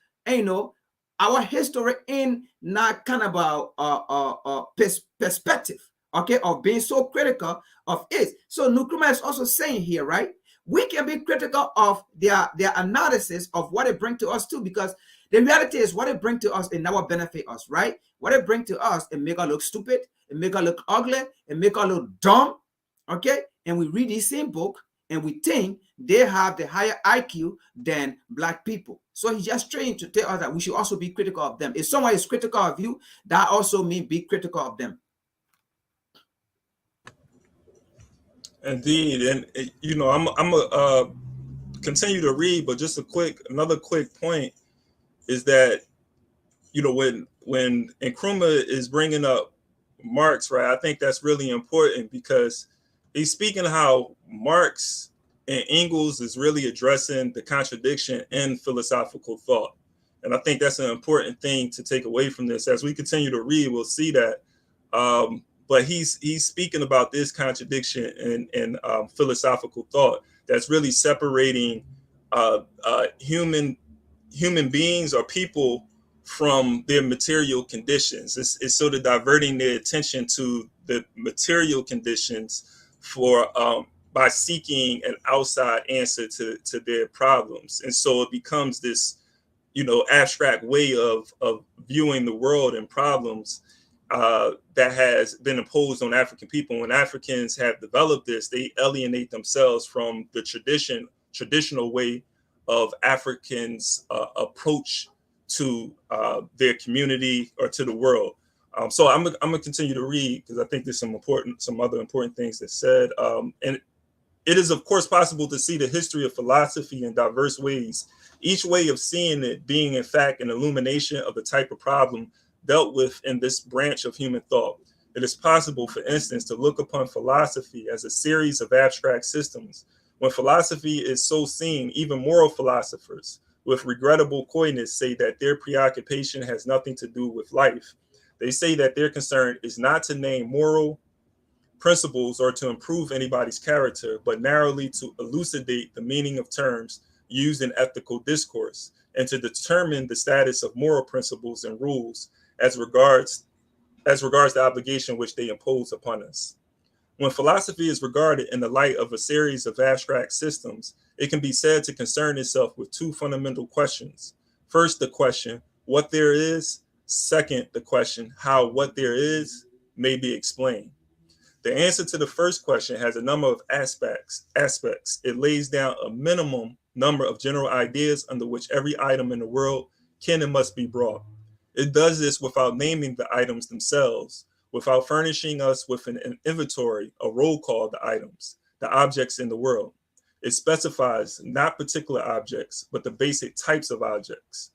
our history in that kind of perspective, okay, of being so critical of it. So Nkrumah is also saying here, right? we can be critical of their analysis of what they bring to us too, because the reality is what they bring to us, it never benefit us, right? What they bring to us, it make us look stupid, it make us look ugly, it make us look dumb, okay? And we read this same book and we think they have the higher IQ than Black people. So he's just trying to tell us that we should also be critical of them. If someone is critical of you, that also means be critical of them. Indeed, and you know, I'm a continue to read, but just another quick point is that, you know, when Nkrumah is bringing up Marx, right? I think that's really important because he's speaking how Marx and Engels is really addressing the contradiction in philosophical thought, and I think that's an important thing to take away from this. As we continue to read, we'll see that. But he's speaking about this contradiction in philosophical thought that's really separating human beings or people from their material conditions. It's sort of diverting their attention to the material conditions for by seeking an outside answer to their problems, and so it becomes this, you know, abstract way of viewing the world and problems that has been imposed on African people. When Africans have developed this, they alienate themselves from the traditional way of Africans' approach to their community or to the world. So I'm gonna continue to read because I think there's some other important things that said. And it is of course possible to see the history of philosophy in diverse ways, each way of seeing it being in fact an illumination of the type of problem dealt with in this branch of human thought. It is possible, for instance, to look upon philosophy as a series of abstract systems. When philosophy is so seen, even moral philosophers, with regrettable coyness, say that their preoccupation has nothing to do with life. They say that their concern is not to name moral principles or to improve anybody's character, but narrowly to elucidate the meaning of terms used in ethical discourse and to determine the status of moral principles and rules as regards the obligation which they impose upon us. When philosophy is regarded in the light of a series of abstract systems, it can be said to concern itself with two fundamental questions. First, the question, what there is. Second, the question, how what there is may be explained. The answer to the first question has a number of aspects. It lays down a minimum number of general ideas under which every item in the world can and must be brought. It does this without naming the items themselves, without furnishing us with an inventory, a roll call of the items, the objects in the world. It specifies not particular objects, but the basic types of objects.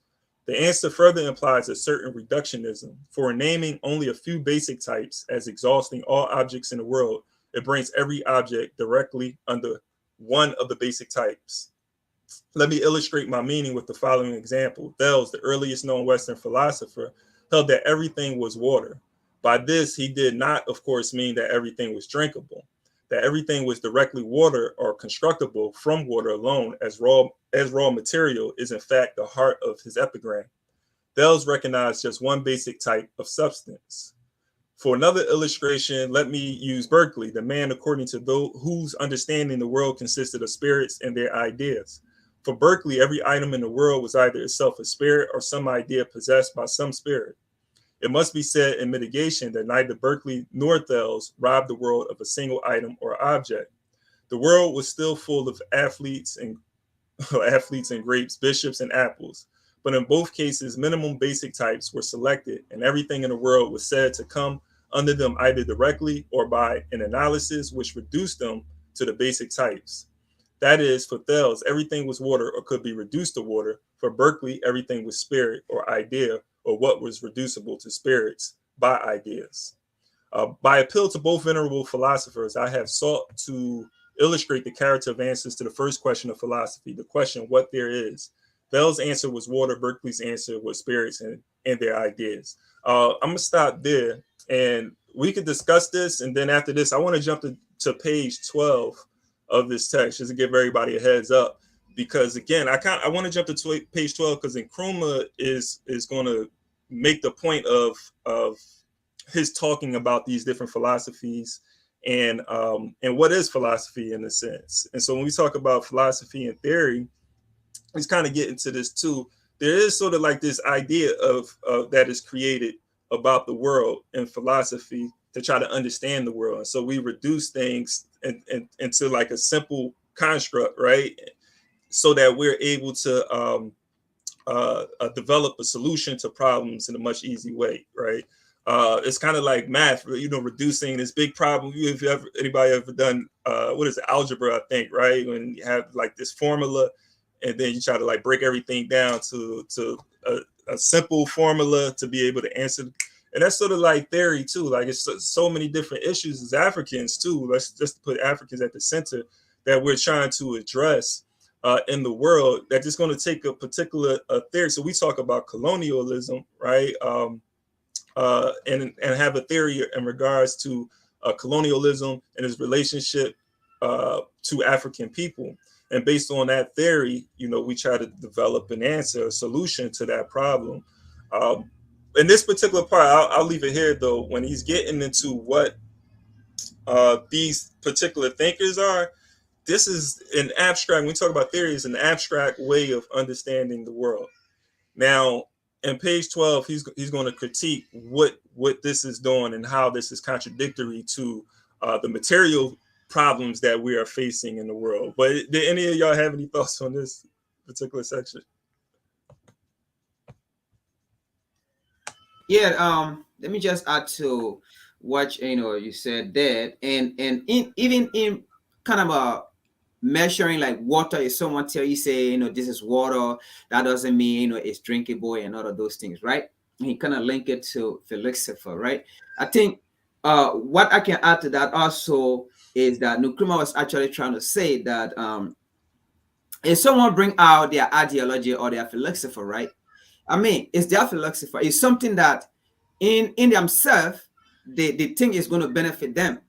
The answer further implies a certain reductionism, for naming only a few basic types as exhausting all objects in the world, it brings every object directly under one of the basic types. Let me illustrate my meaning with the following example. Thales, the earliest known Western philosopher, held that everything was water. By this, he did not, of course, mean that everything was drinkable, that everything was directly water or constructible from water alone as raw material is in fact the heart of his epigram. Thales recognized just one basic type of substance. For another illustration, let me use Berkeley, the man according to whose understanding the world consisted of spirits and their ideas. For Berkeley, every item in the world was either itself a spirit or some idea possessed by some spirit. It must be said in mitigation that neither Berkeley nor Thales robbed the world of a single item or object. The world was still full of athletes and grapes, bishops and apples. But in both cases, minimum basic types were selected, and everything in the world was said to come under them either directly or by an analysis which reduced them to the basic types. That is, for Thales, everything was water or could be reduced to water. For Berkeley, everything was spirit or idea, or what was reducible to spirits by ideas. By appeal to both venerable philosophers, I have sought to illustrate the character of answers to the first question of philosophy, the question what there is. Thales' answer was water, Berkeley's answer was spirits and their ideas. I'm going to stop there, and we could discuss this, and then after this, I want to jump to page 12 of this text, just to give everybody a heads up, because again, I want to jump to page 12 because Nkrumah is going to make the point of his talking about these different philosophies and what is philosophy in a sense. And so when we talk about philosophy and theory, it's kind of getting to this too. There is sort of like this idea of that is created about the world in philosophy to try to understand the world. And so we reduce things into like a simple construct, right? So that we're able to develop a solution to problems in a much easy way, right? It's kind of like math, reducing this big problem. If anybody ever done what is it, algebra, I think, right? When you have like this formula, and then you try to like break everything down to a simple formula to be able to answer. And that's sort of like theory too. Like it's so many different issues as Africans too. Let's just put Africans at the center that we're trying to address in the world. That just going to take a particular theory. So we talk about colonialism, right? And have a theory in regards to colonialism and its relationship to African people. And based on that theory, we try to develop an answer, a solution to that problem. In this particular part, I'll leave it here though. When he's getting into what these particular thinkers are, this is an abstract. When we talk about theory, it's an abstract way of understanding the world. Now, in page 12, he's going to critique what this is doing and how this is contradictory to the material problems that we are facing in the world. But did any of y'all have any thoughts on this particular section? Yeah, let me just add to what you said there, and even in kind of a measuring like water. If someone tell you, say, this is water, that doesn't mean it's drinkable and all of those things, right? And he kind of link it to philosopher, right? I think what I can add to that also is that Nkrumah was actually trying to say that if someone bring out their ideology or their philosopher, right? I mean, it's their philosopher. It's something that in themselves, they think is going to benefit them.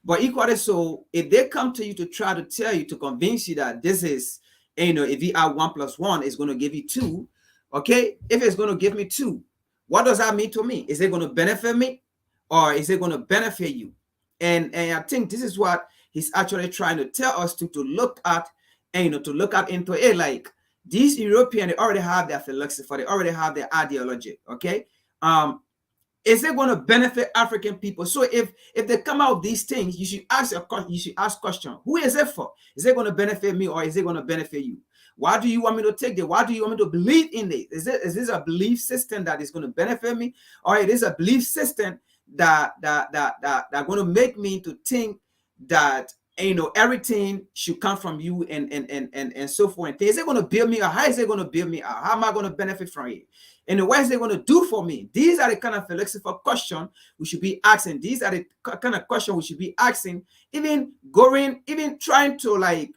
But equally so, if they come to you to try to tell you, to convince you that this is, if you add 1 + 1, it's going to give you 2. Okay, if it's going to give me 2, what does that mean to me? Is it going to benefit me, or is it going to benefit you? And I think this is what he's actually trying to tell us to look at, and to look at into it. Like these Europeans, they already have their philosophy, they already have their ideology. Okay, is it going to benefit African people? So if they come out with these things, you should ask question: who is it for? Is it going to benefit me, or is it going to benefit you? Why do you want me to take it? Why do you want me to believe in it? Is this a belief system that is going to benefit me, or it is a belief system that going to make me to think that everything should come from you and so forth? Is it going to build me, or how is it going to build me? How am I going to benefit from it? And what is it going to do for me? These are the kind of philosophical questions we should be asking. These are the kind of questions we should be asking, even trying to like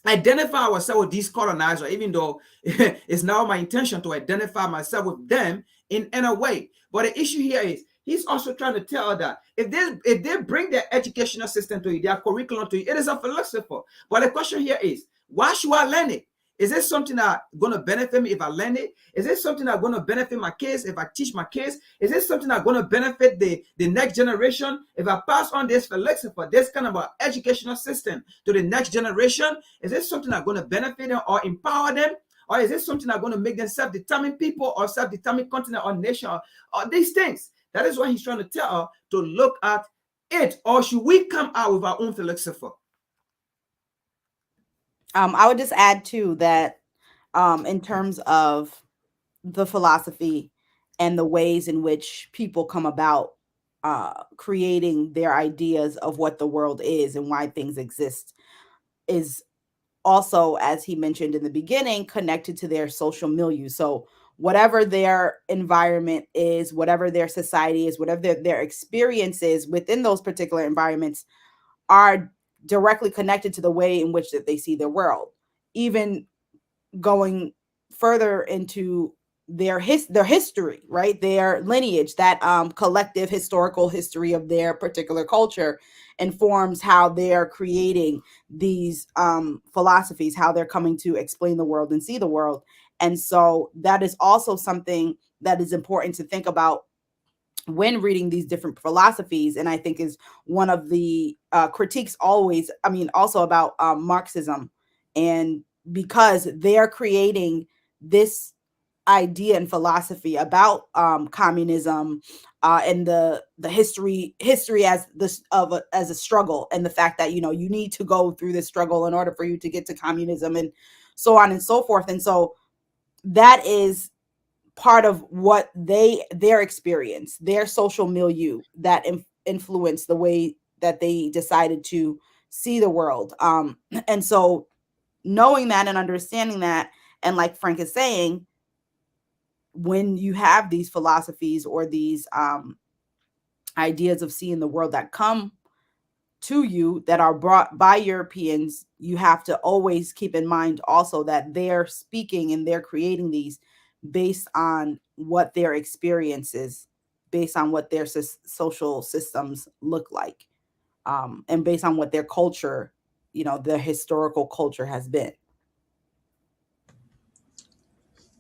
identify ourselves with these colonizers, even though it's now my intention to identify myself with them in a way. But the issue here is he's also trying to tell that if they bring their educational system to you, their curriculum to you, it is a philosopher. But the question here is, why should I learn it? Is this something that's going to benefit me if I learn it? Is this something that's going to benefit my kids if I teach my kids? Is this something that's going to benefit the next generation if I pass on this philosopher, this kind of an educational system to the next generation? Is this something that's going to benefit them or empower them? Or is this something that's going to make them self-determined people or self-determined continent or nation or these things? That is what he's trying to tell us, to look at it. Or should we come out with our own philosopher? I would just add too that in terms of the philosophy and the ways in which people come about creating their ideas of what the world is and why things exist is also, as he mentioned in the beginning, connected to their social milieu. So whatever their environment is, whatever their society is, whatever their experiences within those particular environments are directly connected to the way in which that they see their world. Even going further into their history, right? Their lineage, that collective historical history of their particular culture informs how they're creating these philosophies, how they're coming to explain the world and see the world. And so that is also something that is important to think about when reading these different philosophies, and I think is one of the critiques always, I mean, also about Marxism, and because they're creating this idea and philosophy about communism and the history as this as a struggle, and the fact that, you know, you need to go through this struggle in order for you to get to communism, and so on and so forth. And so that is part of what their experience, their social milieu, that influenced the way that they decided to see the world. And so knowing that and understanding that, and like Frank is saying, when you have these philosophies or these ideas of seeing the world that come to you that are brought by Europeans, you have to always keep in mind also that they're speaking and they're creating these based on what their experiences, based on what their social systems look like, and based on what their culture, you know, their historical culture has been.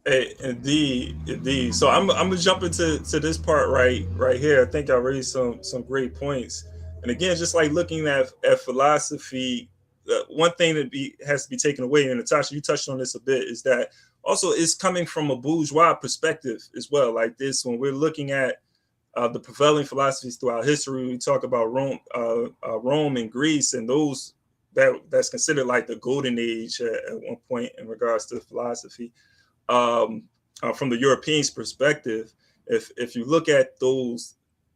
Hey, indeed. So I'm gonna jump into this part right here. I think I raised some great points. And again, just like looking at philosophy, one thing that has to be taken away, and Natasha, you touched on this a bit, is that also it's coming from a bourgeois perspective as well. Like this, when we're looking at the prevailing philosophies throughout history, we talk about Rome and Greece, and those that's considered like the golden age at one point in regards to philosophy. From the Europeans' perspective, if you look at those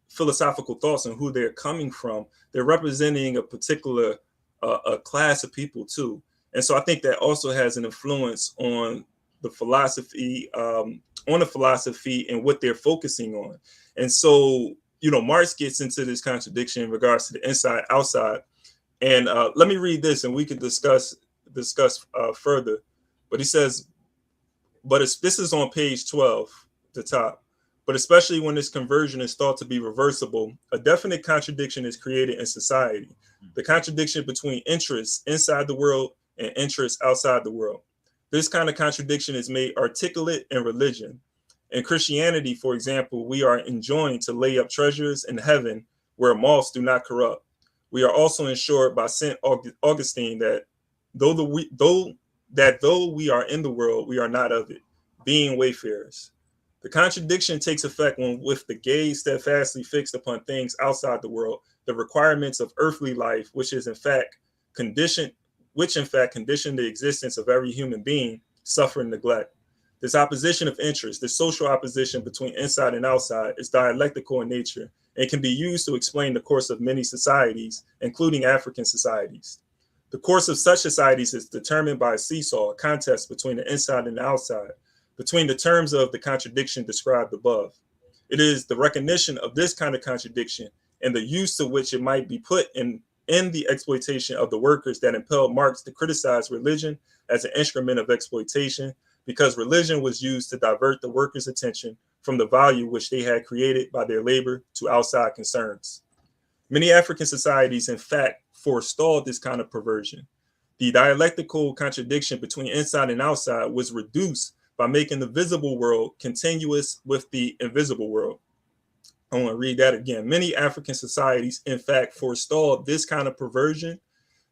philosophical thoughts and who they're coming from, they're representing a particular a class of people too. And so I think that also has an influence on the philosophy, and what they're focusing on. And so, you know, Marx gets into this contradiction in regards to the inside outside. And let me read this, and we could discuss further. But he says, this is on page 12, the top. But especially when this conversion is thought to be reversible, a definite contradiction is created in society. The contradiction between interests inside the world and interests outside the world. This kind of contradiction is made articulate in religion. In Christianity, for example, we are enjoined to lay up treasures in heaven where moths do not corrupt. We are also ensured by St. Augustine that though we are in the world, we are not of it, being wayfarers. The contradiction takes effect when, with the gaze steadfastly fixed upon things outside the world, the requirements of earthly life, which in fact condition the existence of every human being, suffer and neglect. This opposition of interest, this social opposition between inside and outside, is dialectical in nature and can be used to explain the course of many societies, including African societies. The course of such societies is determined by a seesaw, a contest between the inside and the outside, between the terms of the contradiction described above. It is the recognition of this kind of contradiction and the use to which it might be put in the exploitation of the workers that impelled Marx to criticize religion as an instrument of exploitation, because religion was used to divert the workers' attention from the value which they had created by their labor to outside concerns. Many African societies, in fact, forestalled this kind of perversion. The dialectical contradiction between inside and outside was reduced by making the visible world continuous with the invisible world. I want to read that again. Many African societies, in fact, forestalled this kind of perversion.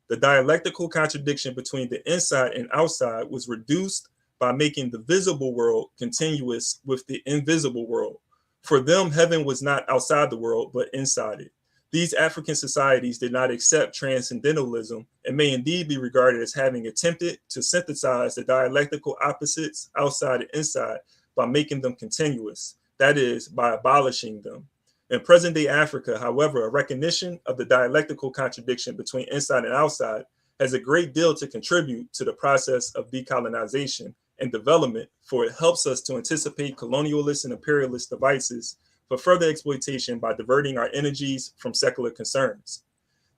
The dialectical contradiction between the inside and outside was reduced by making the visible world continuous with the invisible world. For them, heaven was not outside the world, but inside it. These African societies did not accept transcendentalism and may indeed be regarded as having attempted to synthesize the dialectical opposites outside and inside by making them continuous, that is, by abolishing them. In present-day Africa, however, a recognition of the dialectical contradiction between inside and outside has a great deal to contribute to the process of decolonization and development, for it helps us to anticipate colonialist and imperialist devices for further exploitation by diverting our energies from secular concerns.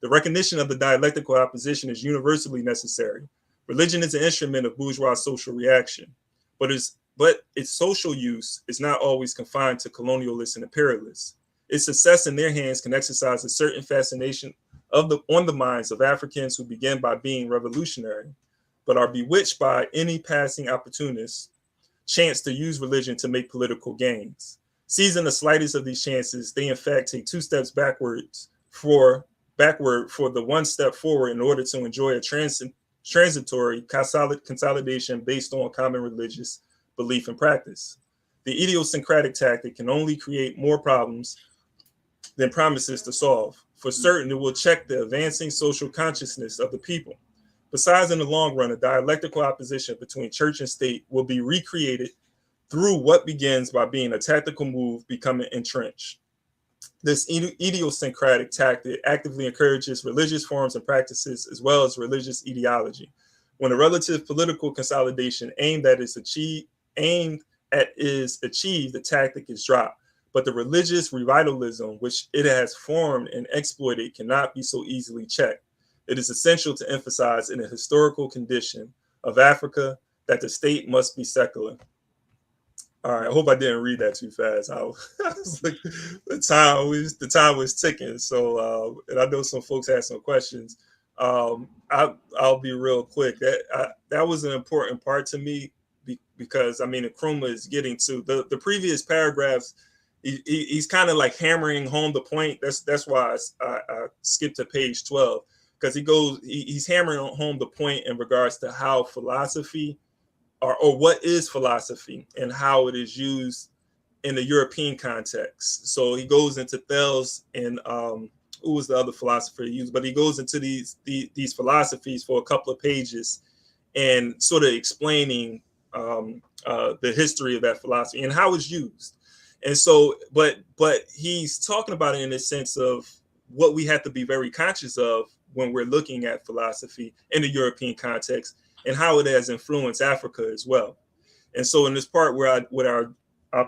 The recognition of the dialectical opposition is universally necessary. Religion is an instrument of bourgeois social reaction, but its social use is not always confined to colonialists and imperialists. Its success in their hands can exercise a certain fascination on the minds of Africans who begin by being revolutionary, but are bewitched by any passing opportunist chance to use religion to make political gains. Seizing the slightest of these chances, they in fact take 2 steps backward for the 1 step forward in order to enjoy a transitory consolidation based on common religious belief and practice. The idiosyncratic tactic can only create more problems than promises to solve. For certain, it will check the advancing social consciousness of the people. Besides, in the long run, a dialectical opposition between church and state will be recreated through what begins by being a tactical move becoming entrenched. This idiosyncratic tactic actively encourages religious forms and practices as well as religious ideology. When a relative political consolidation aimed at is achieved, the tactic is dropped. But the religious revitalism which it has formed and exploited cannot be so easily checked. It is essential to emphasize in the historical condition of Africa that the state must be secular. All right, I hope I didn't read that too fast. I was like, the time was ticking. So, and I know some folks had some questions. I'll be real quick. That was an important part to me because I mean, Nkrumah is getting to the previous paragraphs. He's kind of like hammering home the point. That's why I skipped to page 12 because he's hammering home the point in regards to how philosophy or what is philosophy and how it is used in the European context. So he goes into Thales and who was the other philosopher he used, but he goes into these philosophies for a couple of pages and sort of explaining the history of that philosophy and how it's used. And so, but he's talking about it in the sense of what we have to be very conscious of when we're looking at philosophy in the European context and how it has influenced Africa as well. And so in this part where I'm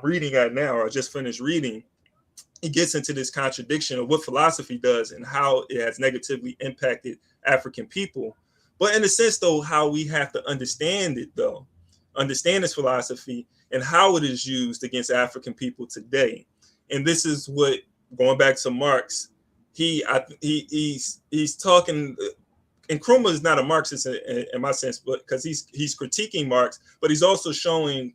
reading at now, or I just finished reading, he gets into this contradiction of what philosophy does and how it has negatively impacted African people. But in a sense, though, how we have to understand it, though, understand this philosophy and how it is used against African people today. And this is what, going back to Marx, he's talking. And Nkrumah is not a Marxist in my sense, but because he's critiquing Marx, but he's also showing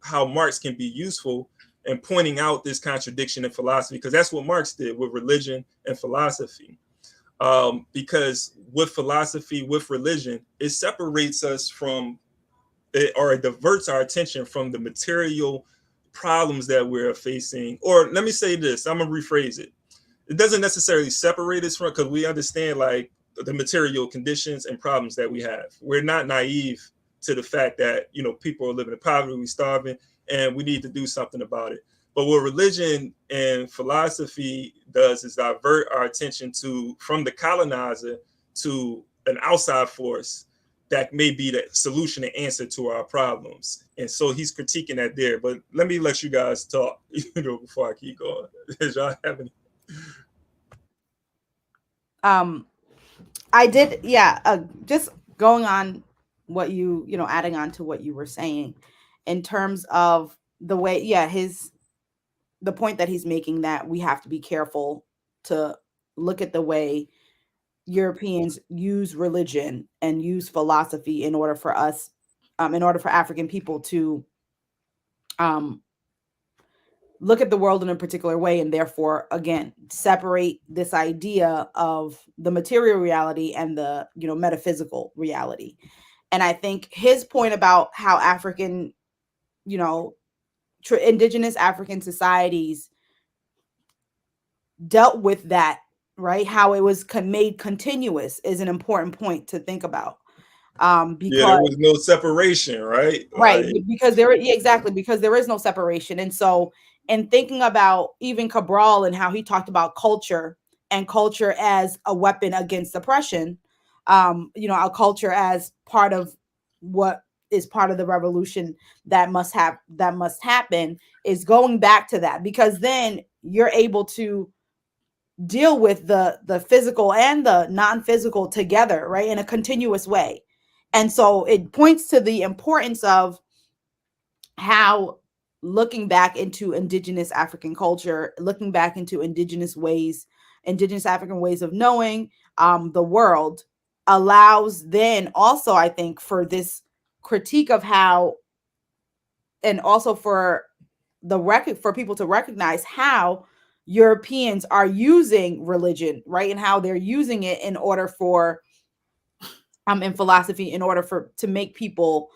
how Marx can be useful and pointing out this contradiction in philosophy, because that's what Marx did with religion and philosophy. Because with philosophy, with religion, it separates us from, or it diverts our attention from the material problems that we're facing. Or let me say this, I'm gonna rephrase it. It doesn't necessarily separate us from, because we understand like the material conditions and problems that we have. We're not naive to the fact that, you know, people are living in poverty, we're starving, and we need to do something about it. But what religion and philosophy does is divert our attention from the colonizer to an outside force that may be the solution and answer to our problems. And so he's critiquing that there. But let me let you guys talk, before I keep going. Does y'all have any? I did, yeah. Just going on what adding on to what you were saying in terms of the way, the point that he's making, that we have to be careful to look at the way Europeans use religion and use philosophy in order for African people to look at the world in a particular way, and therefore, again, separate this idea of the material reality and the metaphysical reality. And I think his point about how African, indigenous African societies dealt with that, right? How it was made continuous is an important point to think about. Because there was no separation, right? Right, because because there is no separation. And so, in thinking about even Cabral and how he talked about culture and culture as a weapon against oppression, our culture as part of what is part of the revolution that must happen, is going back to that, because then you're able to deal with the physical and the non-physical together, right, in a continuous way. And so it points to the importance of how looking back into indigenous African culture, looking back into indigenous African ways of knowing the world, allows then also, I think, for this critique of how, and also for for people to recognize how Europeans are using religion, right? And how they're using it in order for in philosophy, in order to make people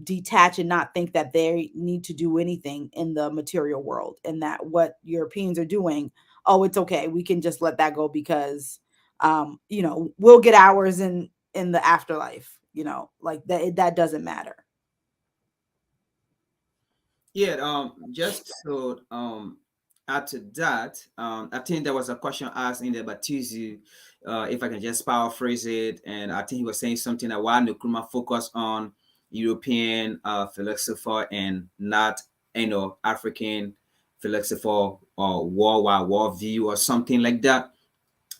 detach and not think that they need to do anything in the material world, and that what Europeans are doing, oh, it's okay, we can just let that go because we'll get ours in the afterlife, like that doesn't matter. Yeah, just to add to that, I think there was a question asked in the Batizu, if I can just paraphrase it, and I think he was saying something that why Nkrumah focused on European philosopher and not African philosopher or worldwide world view or something like that.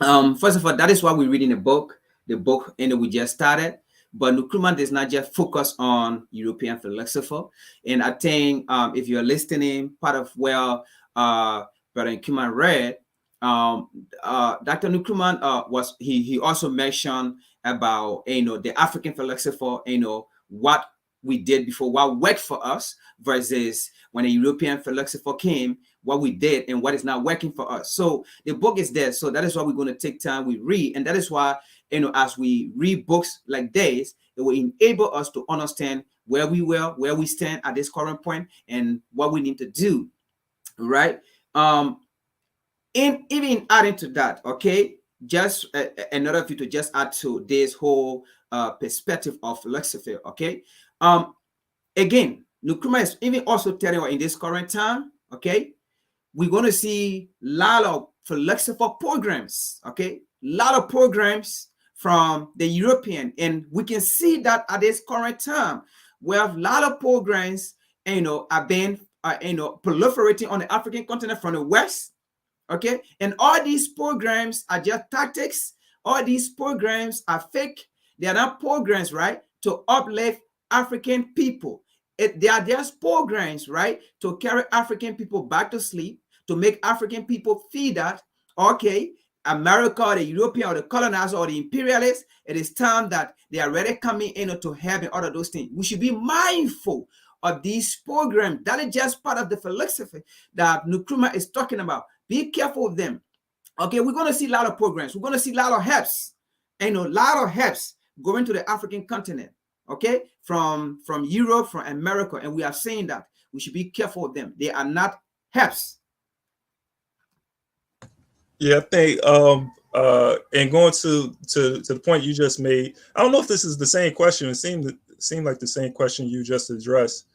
First of all, that is why we read in the book, we just started. But Nkrumah does not just focus on European philosopher. And I think if you're listening, part of where Brother Nkrumah read, Dr. Nkrumah he also mentioned about the African philosopher, what we did before, what worked for us versus when a European philosopher came, what we did and what is not working for us. So the book is there. So that is why we're going to take time, we read. And that is why, as we read books like this, it will enable us to understand where we were, where we stand at this current point, and what we need to do, right? And even adding to that, okay, just another view to just add to this whole perspective of philosophy, okay? Again, Nkrumah is even also telling us in this current time, okay, we're going to see a lot of philosopher programs, okay? A lot of programs from the European, and we can see that at this current time, we have a lot of programs, are being, proliferating on the African continent from the West, okay? And all these programs are just tactics. All these programs are fake. They are not programs, right, to uplift African people. They are just programs, right, to carry African people back to sleep, to make African people feel that, okay, America or the European or the colonizer or the imperialists, it is time that they are already coming in to help and all of those things. We should be mindful of these programs. That is just part of the philosophy that Nkrumah is talking about. Be careful of them. Okay, we're going to see a lot of programs. We're going to see a lot of helps, a lot of helps going to the African continent. Okay, from Europe, from America, and we are saying that we should be careful of them. They are not helps. Yeah, I think and going to the point you just made, I don't know if this is the same question. It seemed like the same question you just addressed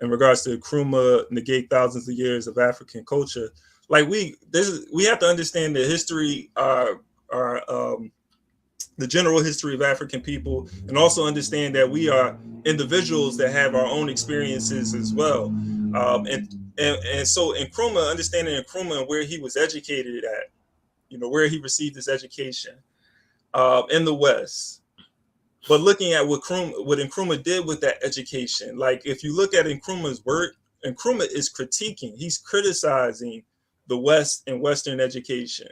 in regards to Nkrumah negate thousands of years of African culture. Like we have to understand the history, the general history of African people, and also understand that we are individuals that have our own experiences as well. And so Nkrumah, understanding Nkrumah and where he was educated at, where he received his education in the West. But looking at what Nkrumah did with that education, like if you look at Nkrumah's work, Nkrumah is critiquing, he's criticizing the West and Western education.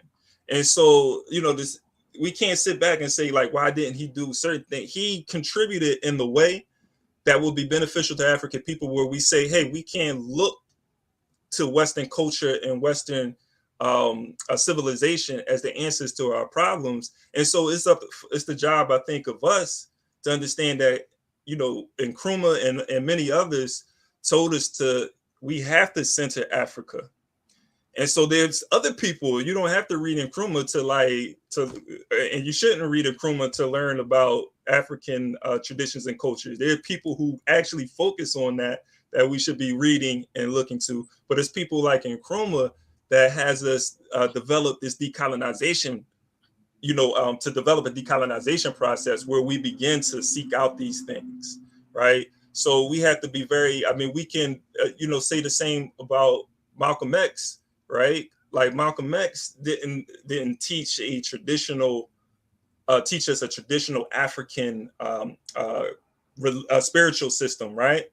And so, this, we can't sit back and say, like, why didn't he do certain things? He contributed in the way that will be beneficial to African people, where we say, hey, we can look to Western culture and Western civilization as the answers to our problems. And so it's the job, I think, of us to understand that, Nkrumah and many others told us we have to center Africa. And so there's other people, you don't have to read Nkrumah and you shouldn't read Nkrumah to learn about African traditions and cultures. There are people who actually focus on that we should be reading and looking to. But it's people like Nkrumah that has us develop this decolonization, to develop a decolonization process where we begin to seek out these things, right? So we have to be we can, say the same about Malcolm X, right? Like Malcolm X didn't teach us a traditional African spiritual system, right?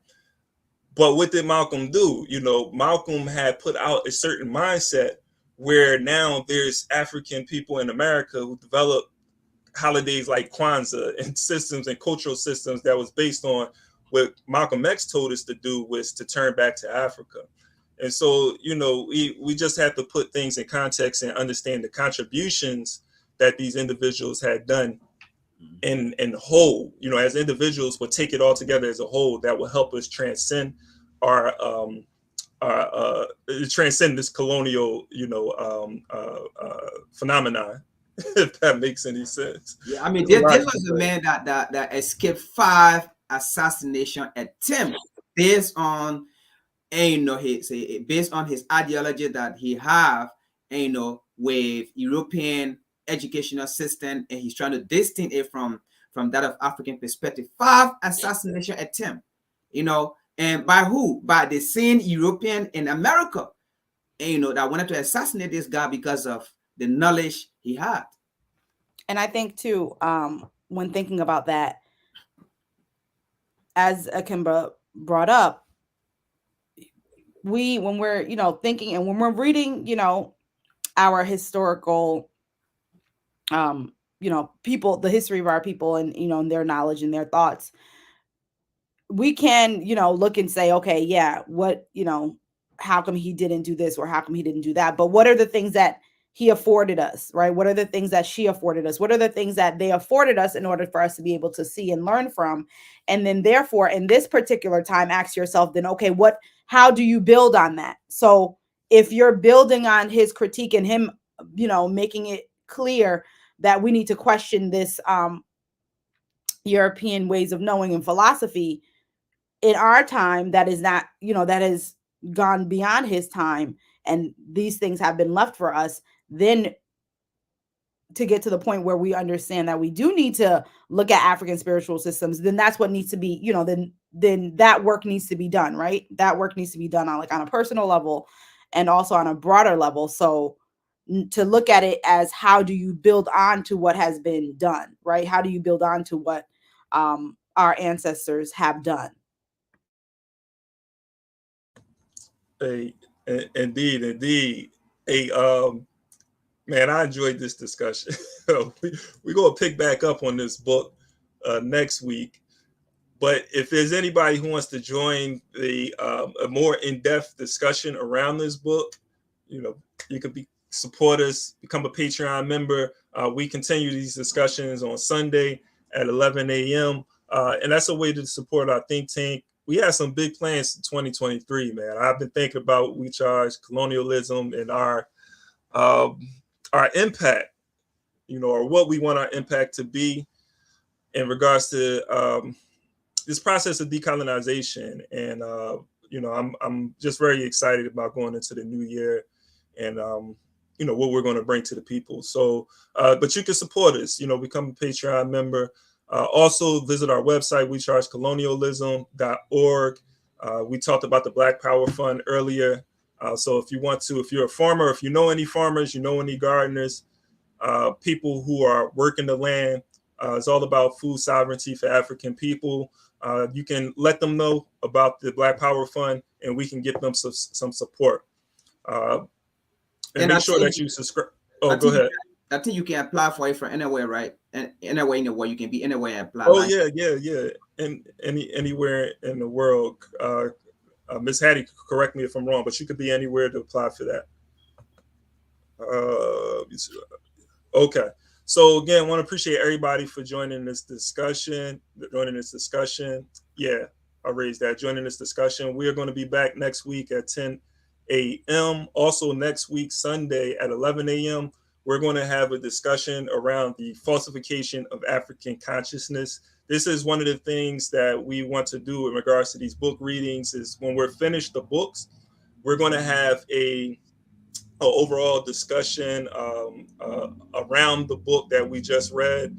But what did Malcolm do? Malcolm had put out a certain mindset where now there's African people in America who develop holidays like Kwanzaa and systems and cultural systems that was based on what Malcolm X told us to do, was to turn back to Africa. And so, we just have to put things in context and understand the contributions that these individuals had done in whole, as individuals, will take it all together as a whole. That will help us transcend our transcend this colonial, phenomenon, if that makes any sense. Yeah, I mean, this was a man that escaped 5 assassination attempts based on, based on his ideology that he have, with European educational system, and he's trying to distinct it from that of African perspective. 5 assassination attempt, and by who? By the same European in America, that wanted to assassinate this guy because of the knowledge he had. And I think too, when thinking about that, as Akimba brought up, when we're, thinking, and when we're reading, our historical, people, the history of our people, and, and their knowledge and their thoughts, we can, look and say, okay, yeah, what, how come he didn't do this, or how come he didn't do that? But what are the things that he afforded us, right? What are the things that she afforded us? What are the things that they afforded us in order for us to be able to see and learn from? And then therefore, in this particular time, ask yourself then, okay, how do you build on that? So if you're building on his critique and him, making it clear that we need to question this European ways of knowing and philosophy in our time, that is not, that has gone beyond his time, and these things have been left for us, then to get to the point where we understand that we do need to look at African spiritual systems, then that's what needs to be, then that work needs to be done, right? That work needs to be done on a personal level and also on a broader level. So to look at it as, how do you build on to what has been done, right? How do you build on to what our ancestors have done? Indeed. Man, I enjoyed this discussion. We're going to pick back up on this book next week. But if there's anybody who wants to join a more in-depth discussion around this book, you can support us, become a Patreon member. We continue these discussions on Sunday at 11 a.m. And that's a way to support our think tank. We have some big plans in 2023, man. I've been thinking about We Charge Colonialism and our impact, or what we want our impact to be in regards to this process of decolonization. And I'm just very excited about going into the new year, and what we're going to bring to the people. So, but you can support us, become a Patreon member. Also visit our website, wechargecolonialism.org. We talked about the Black Power Fund earlier. So if you're a farmer, if you know any farmers, any gardeners, people who are working the land, it's all about food sovereignty for African people. You can let them know about the Black Power Fund, and we can get them some support. And make sure that you subscribe. Oh, go ahead. I think you can apply for it from anywhere, right? And anywhere in the world, you can be anywhere and apply. Oh, yeah. And anywhere in the world. Ms. Hattie, correct me if I'm wrong, but you could be anywhere to apply for that. Okay. So again, I want to appreciate everybody for joining this discussion. Yeah, I raised that. Joining this discussion. We are going to be back next week at 10 a.m. Also next week, Sunday at 11 a.m., we're going to have a discussion around the falsification of African consciousness. This is one of the things that we want to do in regards to these book readings, is when we're finished the books, we're going to have a overall discussion around the book that we just read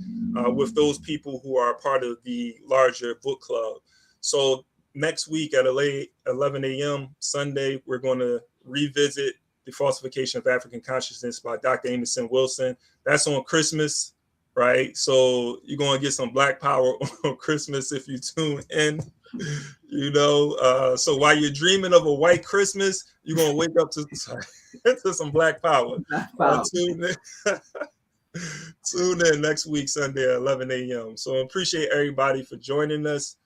with those people who are part of the larger book club. So next week at 11 a.m. Sunday, we're going to revisit The Falsification of African Consciousness by Dr. Amerson Wilson. That's on Christmas, right? So you're going to get some Black Power on Christmas if you tune in, so while you're dreaming of a white Christmas, you're going to wake up to some Black Power. Tune in next week, Sunday at 11 a.m. So I appreciate everybody for joining us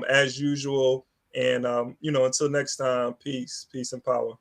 as usual. And, until next time, peace and power.